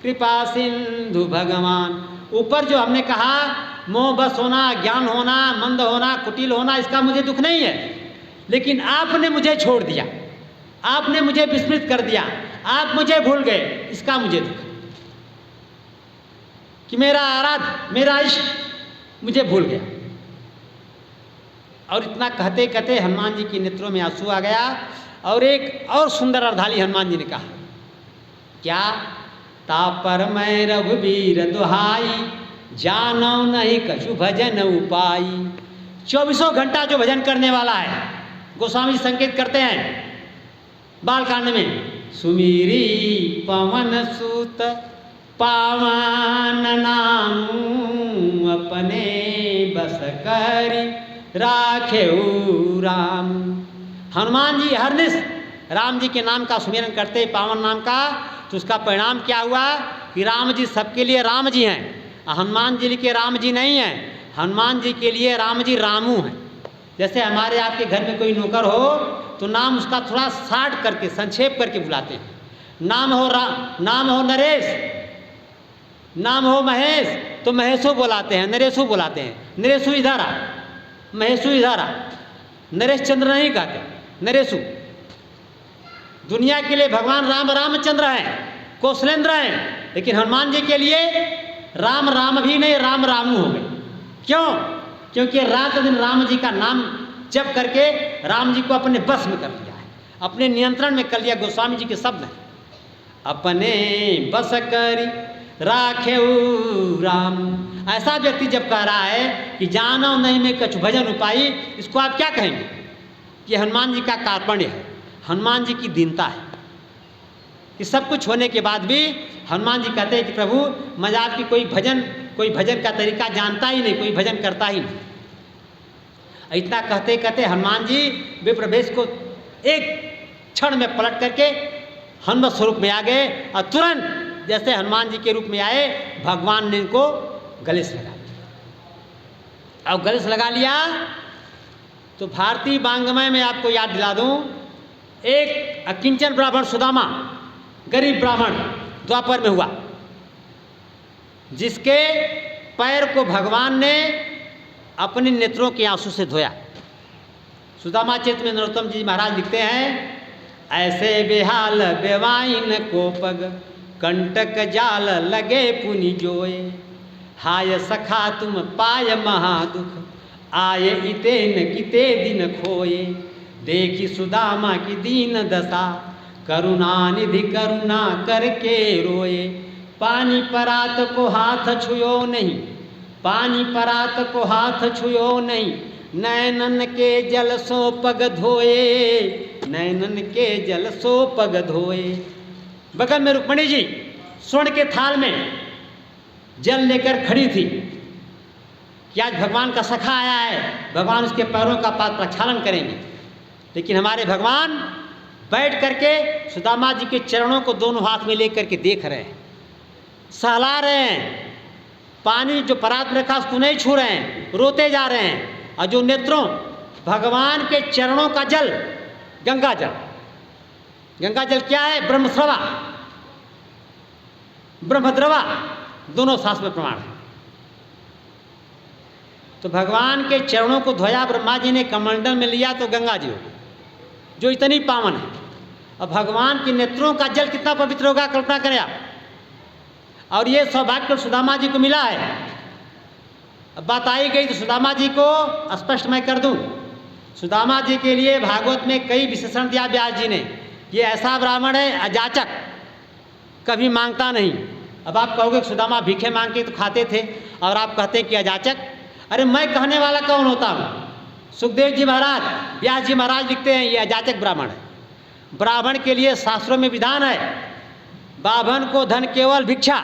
कृपा सिंधु भगवान। ऊपर जो हमने कहा मोह बस होना, ज्ञान होना, मंद होना, कुटिल होना, इसका मुझे दुख नहीं है, लेकिन आपने मुझे छोड़ दिया, आपने मुझे विस्मृत कर दिया, आप मुझे भूल गए, इसका मुझे दुख कि मेरा आराध्य, मेरा इष्ट मुझे भूल गया। और इतना कहते कहते हनुमान जी के नेत्रों में आंसू आ गया। और एक और सुंदर अर्धाली हनुमान जी ने कहा, क्या? तापर मैं रघुवीर दुहाई, जानो नहीं कछु भजन उपाई। 24 घंटा जो भजन करने वाला है, गोस्वामी जी संकेत करते हैं बालकांड में, सुमीरी पवन सुत पावन नाम, अपने बस करी राखे राम। हनुमान जी हरनिश राम जी के नाम का सुमिरन करते पावन नाम का, तो उसका परिणाम क्या हुआ कि राम जी सबके लिए राम जी हैं। हनुमान जी के राम जी नहीं हैं, हनुमान जी के लिए राम जी रामू हैं। जैसे हमारे आपके घर में कोई नौकर हो तो नाम उसका थोड़ा शार्ट करके संक्षेप करके बुलाते हैं। नाम हो नरेश, नाम हो महेश तो महेशो बुलाते हैं, नरेशु बुलाते हैं। नरेशु इधर आ, महेशु इधर आ, नरेश चंद्र नहीं कहते, नरेशु। दुनिया के लिए भगवान राम रामचंद्र हैं, कौशलेंद्र हैं, लेकिन हनुमान जी के लिए राम राम भी नहीं, राम रामू हो गए। क्यों? क्योंकि रात दिन राम जी का नाम जप करके राम जी को अपने बस में कर लिया है, अपने नियंत्रण में कर लिया। गोस्वामी जी के शब्द हैं, अपने बस करी राखे राम। ऐसा व्यक्ति जब कह रहा है कि जानो नहीं मैं कछु भजन उपाई, इसको आप क्या कहेंगे? कि हनुमान जी का कार्पण्य है, हनुमान जी की दीनता है कि सब कुछ होने के बाद भी हनुमान जी कहते हैं कि प्रभु मैं आपकी कोई भजन का तरीका जानता ही नहीं, कोई भजन करता ही नहीं। इतना कहते कहते हनुमान जी विप्रवेश को एक क्षण में पलट करके हनुमत स्वरूप में आ गए, और तुरंत जैसे हनुमान जी के रूप में आए, भगवान ने इनको गले से लगा लिया। और गले से लगा लिया तो भारतीय वांग्मय में आपको याद दिला दूं, एक अकिंचन ब्राह्मण सुदामा, गरीब ब्राह्मण द्वापर में हुआ, जिसके पैर को भगवान ने अपने नेत्रों के आंसू से धोया। सुदामा चरित्र में नरोत्तम जी महाराज लिखते हैं, ऐसे बेहाल बेवाइन को पग, कंटक जाल लगे पुनि जोए, हाय सखा तुम पाय महादुख, आए इते न किते दिन खोए। देखी सुदामा की दीन दशा, करुणानिधि करुणा करके रोए। पानी परात को हाथ छुयो नहीं, पानी परात को हाथ छुयो नहीं, नैनन के जल सो पग धोए, नैनन के जल सो पग धोए। बगल में रुक्मिणी जी स्वर्ण के थाल में जल लेकर खड़ी थी कि आज भगवान का सखा आया है, भगवान उसके पैरों का पाद प्रक्षालन करेंगे। लेकिन हमारे भगवान बैठ करके सुदामा जी के चरणों को दोनों हाथ में लेकर के देख रहे हैं, सहला रहे हैं। पानी जो परात में रखा उसको नहीं छू रहे हैं, रोते जा रहे हैं। और जो नेत्रों भगवान के चरणों का जल, गंगा जल, गंगा जल क्या है? ब्रह्मस्रवा, ब्रह्मद्रवा, दोनों शास्त्र में प्रमाण है। तो भगवान के चरणों को धोया ब्रह्मा जी ने, कमंडल में लिया तो गंगा जी होगी जो इतनी पावन है। और भगवान के नेत्रों का जल कितना पवित्र होगा, कल्पना करें आप। और ये सौभाग्य सुदामा जी को मिला है। अब बात आई गई तो सुदामा जी को स्पष्ट मैं कर दूं। सुदामा जी के लिए भागवत में कई विशेषण दिया व्यास जी ने। ये ऐसा ब्राह्मण है अजाचक, कभी मांगता नहीं। अब आप कहोगे सुदामा भीखे मांग के तो खाते थे, और आप कहते हैं कि अजाचक। अरे मैं कहने वाला कौन होता हूँ? सुखदेव जी महाराज, व्यास जी महाराज लिखते हैं ये अजाचक ब्राह्मण है। ब्राह्मण के लिए शास्त्रों में विधान है, ब्राह्मण को धन केवल भिक्षा,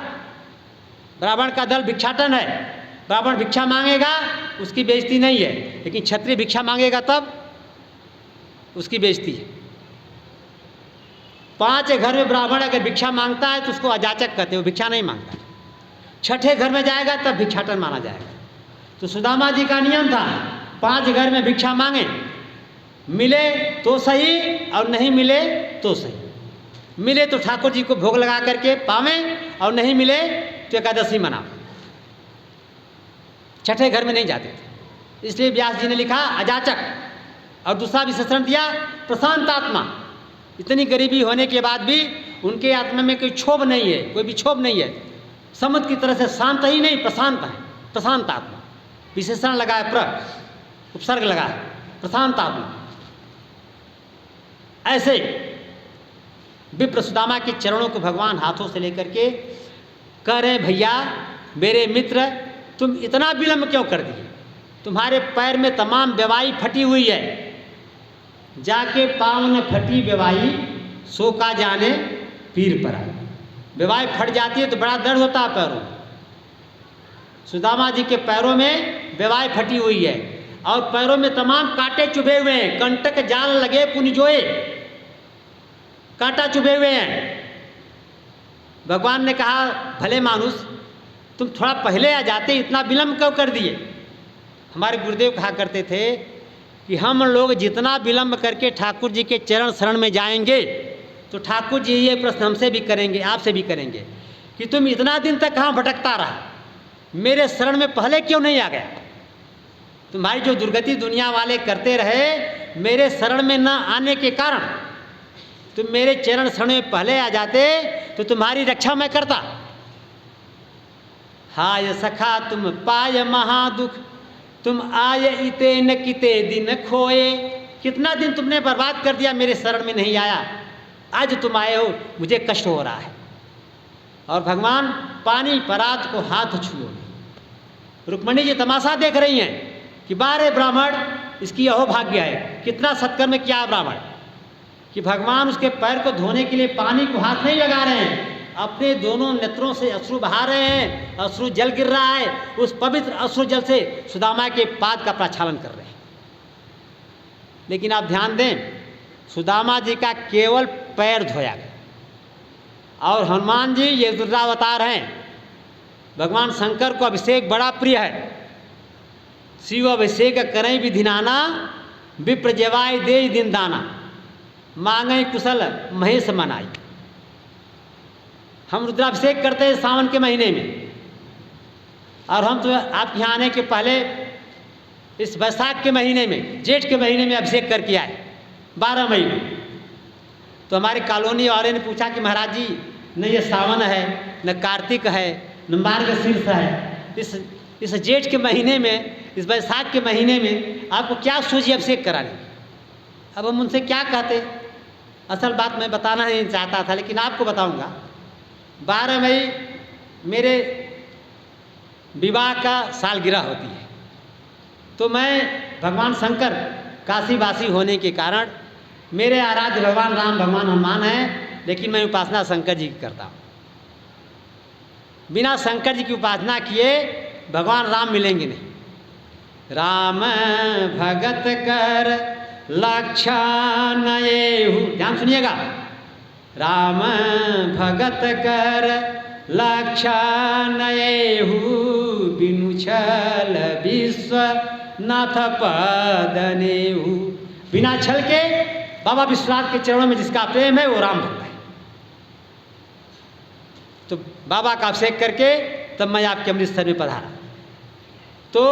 ब्राह्मण का दल भिक्षाटन है। ब्राह्मण भिक्षा मांगेगा उसकी बेइज्जती नहीं है, लेकिन क्षत्रिय भिक्षा मांगेगा तब उसकी बेइज्जती है। 5 घर में ब्राह्मण अगर भिक्षा मांगता है तो उसको अजाचक कहते हैं, वो भिक्षा नहीं मांगता। 6ठे घर में जाएगा तब भिक्षाटन माना जाएगा। तो सुदामा जी का नियम था 5 घर में भिक्षा मांगे, मिले तो सही और नहीं मिले तो सही। मिले तो ठाकुर जी को भोग लगा करके पावें, और नहीं मिले तो एकादशी मना। 6ठे घर में नहीं जाते थे, इसलिए व्यास जी ने लिखा अजाचक। और दूसरा विशेषण दिया प्रशांत आत्मा। इतनी गरीबी होने के बाद भी उनके आत्मा में कोई क्षोभ नहीं है, कोई भी क्षोभ नहीं है। समुद्र की तरह से शांत ही नहीं, प्रशांत है, प्रशांत आत्मा। विशेषण लगा है, उपसर्ग लगा है। प्रशांत आत्मा। ऐसे विप्र सुदामा के चरणों को भगवान हाथों से लेकर के कह रहे, भैया मेरे मित्र, तुम इतना विलंब क्यों कर दिए? तुम्हारे पैर में तमाम बेवाई फटी हुई है, जाके पाँव ने फटी बेवाई सो का जाने पीर पर आए। बेवाई फट जाती है तो बड़ा दर्द होता है पैरों में। सुदामा जी के पैरों में बेवाई फटी हुई है और पैरों में तमाम कांटे चुभे हुए हैं, कंटक जाल लगे पुनिजोए, कांटा चुभे हुए हैं। भगवान ने कहा, भले मानुष, तुम थोड़ा पहले आ जाते, इतना विलंब क्यों कर दिए? हमारे गुरुदेव कहा करते थे कि हम लोग जितना विलंब करके ठाकुर जी के चरण शरण में जाएंगे तो ठाकुर जी ये प्रश्न हमसे भी करेंगे, आपसे भी करेंगे कि तुम इतना दिन तक कहाँ भटकता रहा, मेरे शरण में पहले क्यों नहीं आ गया? तुम्हारी जो दुर्गति दुनिया वाले करते रहे, मेरे शरण में न आने के कारण तुम मेरे चरण शरण में पहले आ जाते तो तुम्हारी रक्षा मैं करता। हाय सखा तुम पाय महादुख, तुम आय इते न किते दिन खोए। कितना दिन तुमने बर्बाद कर दिया, मेरे शरण में नहीं आया, आज तुम आए हो, मुझे कष्ट हो रहा है। और भगवान पानी परात को हाथ छुओ। रुक्मणी जी तमाशा देख रही हैं कि बारे ब्राह्मण, इसकी अहोभाग्य है, कितना सत्कर्म किया ब्राह्मण कि भगवान उसके पैर को धोने के लिए पानी को हाथ नहीं लगा रहे हैं, अपने दोनों नेत्रों से अश्रु बहा रहे हैं, अश्रु जल गिर रहा है, उस पवित्र अश्रु जल से सुदामा के पाद का प्रक्षालन कर रहे हैं। लेकिन आप ध्यान दें, सुदामा जी का केवल पैर धोया गया। और हनुमान जी ये रुद्रावतार हैं, भगवान शंकर को अभिषेक बड़ा प्रिय है। शिव अभिषेक करें विधिनाना, विप्र जवाय दे दिन दाना, मांगे कुशल महेश मनाई। हम रुद्राभिषेक करते हैं सावन के महीने में, और हम तो आपके यहाँ आने के पहले इस बैसाख के महीने में, जेठ के महीने में अभिषेक करके आए 12 मई में। तो हमारे कॉलोनी वाले ने पूछा कि महाराज जी, न ये सावन है, न कार्तिक है, न मार्गशीर्ष है, इस जेठ के महीने में, इस बैसाख के महीने में आपको क्या सूझी अभिषेक कराने? अब हम उनसे क्या कहते? असल बात मैं बताना नहीं चाहता था, लेकिन आपको बताऊंगा। 12 मई मेरे विवाह का सालगिरह होती है, तो मैं भगवान शंकर काशीवासी होने के कारण मेरे आराध्य भगवान राम, भगवान हनुमान हैं, लेकिन मैं उपासना शंकर जी की करता हूँ। बिना शंकर जी की उपासना किए भगवान राम मिलेंगे नहीं। राम भगत कर लक्षण येहु, ध्यान सुनिएगा, राम भगत कर लक्षण येहु, बिनु छल विश्व नाथ पद नेहु। बिना छल के बाबा विश्वनाथ के चरणों में जिसका प्रेम है वो राम भक्त है। तो बाबा का अभिषेक करके तब मैं आपके अमृतसर में पधारा। तो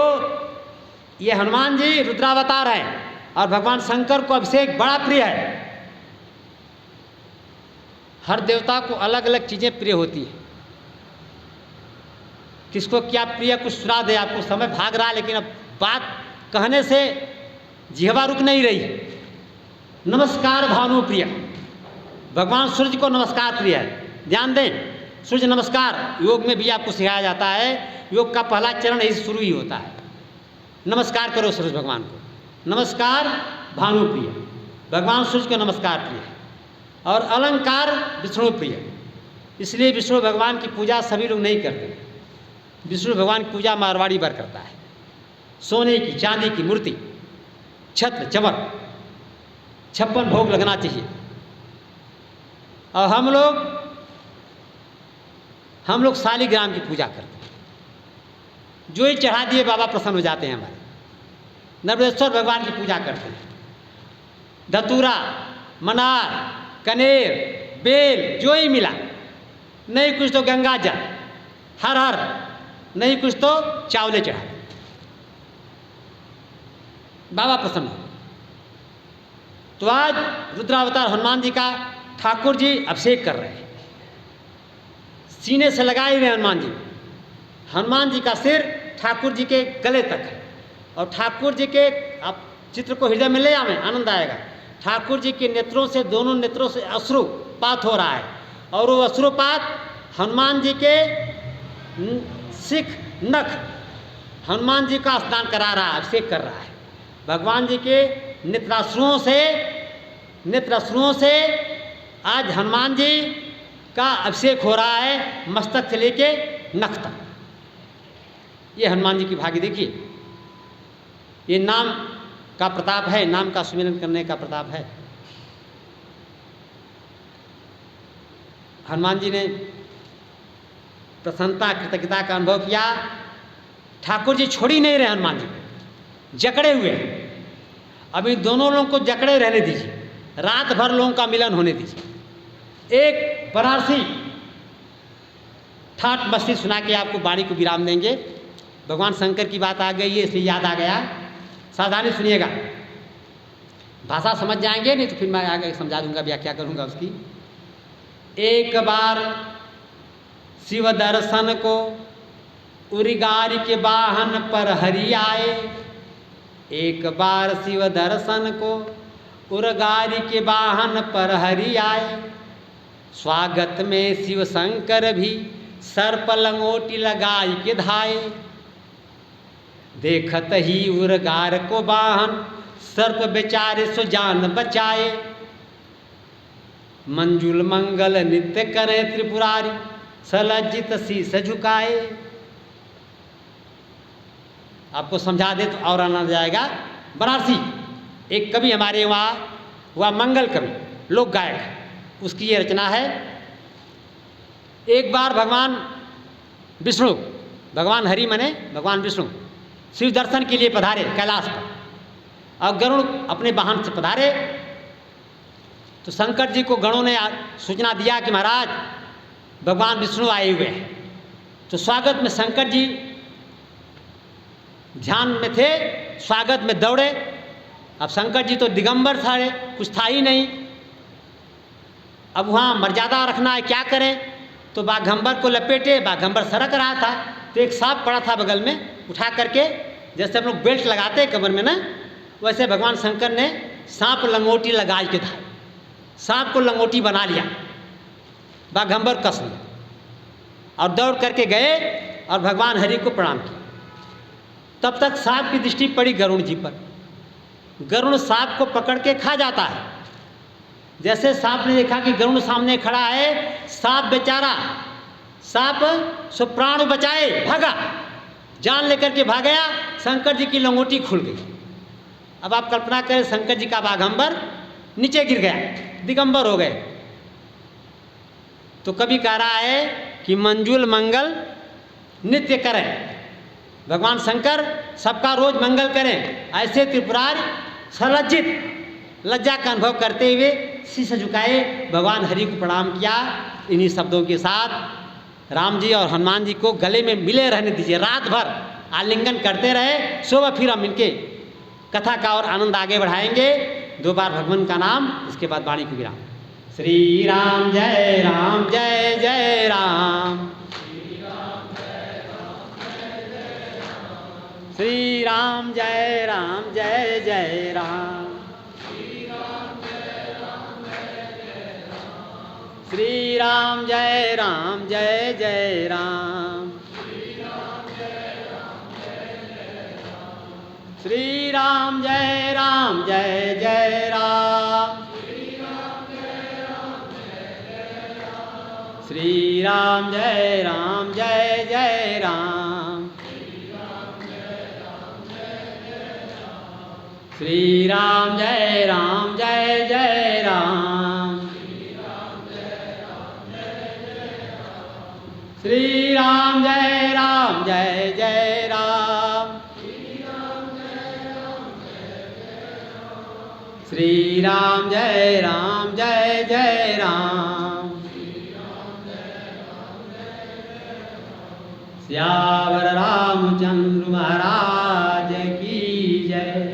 ये हनुमान जी रुद्रावतार हैं और भगवान शंकर को अभिषेक बड़ा प्रिय है। हर देवता को अलग अलग चीज़ें प्रिय होती हैं, किसको क्या प्रिय, कुछ सुना दे आपको, समय भाग रहा है, लेकिन अब बात कहने से जिह्वा रुक नहीं रही। नमस्कार भानु प्रिय, भगवान सूर्य को नमस्कार प्रिय है। ध्यान दें, सूर्य नमस्कार योग में भी आपको सिखाया जाता है। योग का पहला चरण यही शुरू ही होता है, नमस्कार करो सूर्य भगवान को। नमस्कार भानु प्रिय, भगवान सूर्य को नमस्कार प्रिय है। और अलंकार विष्णु प्रिय, इसलिए विष्णु भगवान की पूजा सभी लोग नहीं करते। विष्णु भगवान की पूजा मारवाड़ी वर करता है। सोने की, चांदी की मूर्ति, छत्र चमर, 56 भोग लगना चाहिए। और हम लोग शालिग्राम की पूजा करते हैं, जो ही चढ़ा दिए बाबा प्रसन्न हो जाते हैं हमारे। नर्मदेश्वर भगवान की पूजा करते हैं। धतूरा, मनार, कनेर, बेल, जो ही मिला, नहीं कुछ तो गंगा जल, हर हर, नहीं कुछ तो चावले चढ़ा, बाबा प्रसन्न हो। तो आज रुद्रावतार हनुमान जी का ठाकुर जी अभिषेक कर रहे हैं, सीने से लगाए हुए हनुमान जी। हनुमान जी का सिर ठाकुर जी के गले तक है, और ठाकुर जी के आप चित्र को हृदय में ले आवे, आनंद आएगा। ठाकुर जी के नेत्रों से, दोनों नेत्रों से अश्रुपात हो रहा है, और वो अश्रुपात हनुमान जी के सिख नख हनुमान जी का स्नान करा रहा है, अभिषेक कर रहा है। भगवान जी के नेत्राश्रुओं से आज हनुमान जी का अभिषेक हो रहा है, मस्तक से लेके नख तक। ये हनुमान जी की भाग्य देखिए, ये नाम का प्रताप है, नाम का सुमिरन करने का प्रताप है। हनुमान जी ने प्रसन्नता, कृतज्ञता का अनुभव किया। ठाकुर जी छोड़ ही नहीं रहे हनुमान जी को, जकड़े हुए हैं। अभी दोनों लोगों को जकड़े रहने दीजिए, रात भर लोगों का मिलन होने दीजिए। एक बनारसी ठाट मस्ती सुना के आपको वाणी को विराम देंगे। भगवान शंकर की बात आ गई है, इसलिए याद आ गया, सावधानी सुनिएगा। भाषा समझ जाएंगे, नहीं तो फिर मैं आगे समझा दूंगा, व्याख्या करूंगा उसकी। एक बार शिव दर्शन को उरिगारी के वाहन पर हरि आए। एक बार शिव दर्शन को उरगारी के वाहन पर हरि आए। स्वागत में शिव शंकर भी सर्प लंगोटी लगाई के धाये। देखत ही उरगार को वाहन सर्प बेचारे सो जान बचाए। मंजुल मंगल नित्य करे त्रिपुरारी सलज्जित शीस झुकाए। आपको समझा दे तो और आनंद जाएगा। बनारसी एक कवि हमारे वहाँ हुआ, मंगल कवि, लोक गायक, उसकी ये रचना है। एक बार भगवान विष्णु, भगवान हरि मने भगवान विष्णु शिव दर्शन के लिए पधारे कैलाश पर, और गरुड़ अपने वाहन से पधारे। तो शंकर जी को गणों ने सूचना दिया कि महाराज भगवान विष्णु आए हुए हैं। तो स्वागत में शंकर जी ध्यान में थे, स्वागत में दौड़े। अब शंकर जी तो दिगंबर थे, कुछ था ही नहीं। अब वहाँ मर्यादा रखना है, क्या करें? तो बाघंबर को लपेटे, बाघंबर सरक रहा था, तो एक सांप पड़ा था बगल में, उठा करके जैसे हम लोग बेल्ट लगाते हैं कमर में ना, वैसे भगवान शंकर ने सांप लंगोटी लगाई के था, सांप को लंगोटी बना लिया, बाघंबर कस लिया, और दौड़ करके गए और भगवान हरि को प्रणाम किया। तब तक सांप की दृष्टि पड़ी गरुड़ जी पर। गरुड़ सांप को पकड़ के खा जाता है। जैसे सांप ने देखा कि गरुड़ सामने खड़ा है, सांप बेचारा, सांप सो प्राण बचाए भागा, जान लेकर के भाग गया। शंकर जी की लंगोटी खुल गई। अब आप कल्पना करें, शंकर जी का बाघंबर नीचे गिर गया, दिगंबर हो गए। तो कभी कह रहा है कि मंजुल मंगल नित्य करें, भगवान शंकर सबका रोज मंगल करें। ऐसे त्रिपुरारी सलज्जित, लज्जा का अनुभव करते हुए शीश झुकाए, भगवान हरि को प्रणाम किया। इन्हीं शब्दों के साथ राम जी और हनुमान जी को गले में मिले रहने दीजिए, रात भर आलिंगन करते रहे। सुबह फिर हम इनके कथा का और आनंद आगे बढ़ाएंगे। 2 बार भगवान का नाम, इसके बाद वाणी को विराम। श्री राम जय राम, जय जय राम। श्री राम जय राम, जय जय राम। श्री राम जय राम, जय जय राम। श्री राम जय राम, जय जय राम। श्री राम जय राम, जय जय राम। श्री राम जय राम, जय जय राम। श्री राम जय राम, जय जय राम। श्री राम जय राम, जय जय राम। सियावर रामचंद्र महाराज की जय।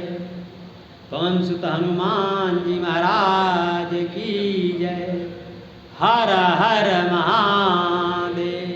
पवन सुत हनुमान जी महाराज की जय। हर हर महादेव।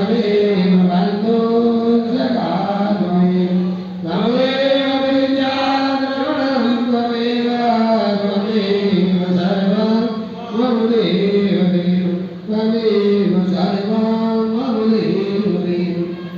Swami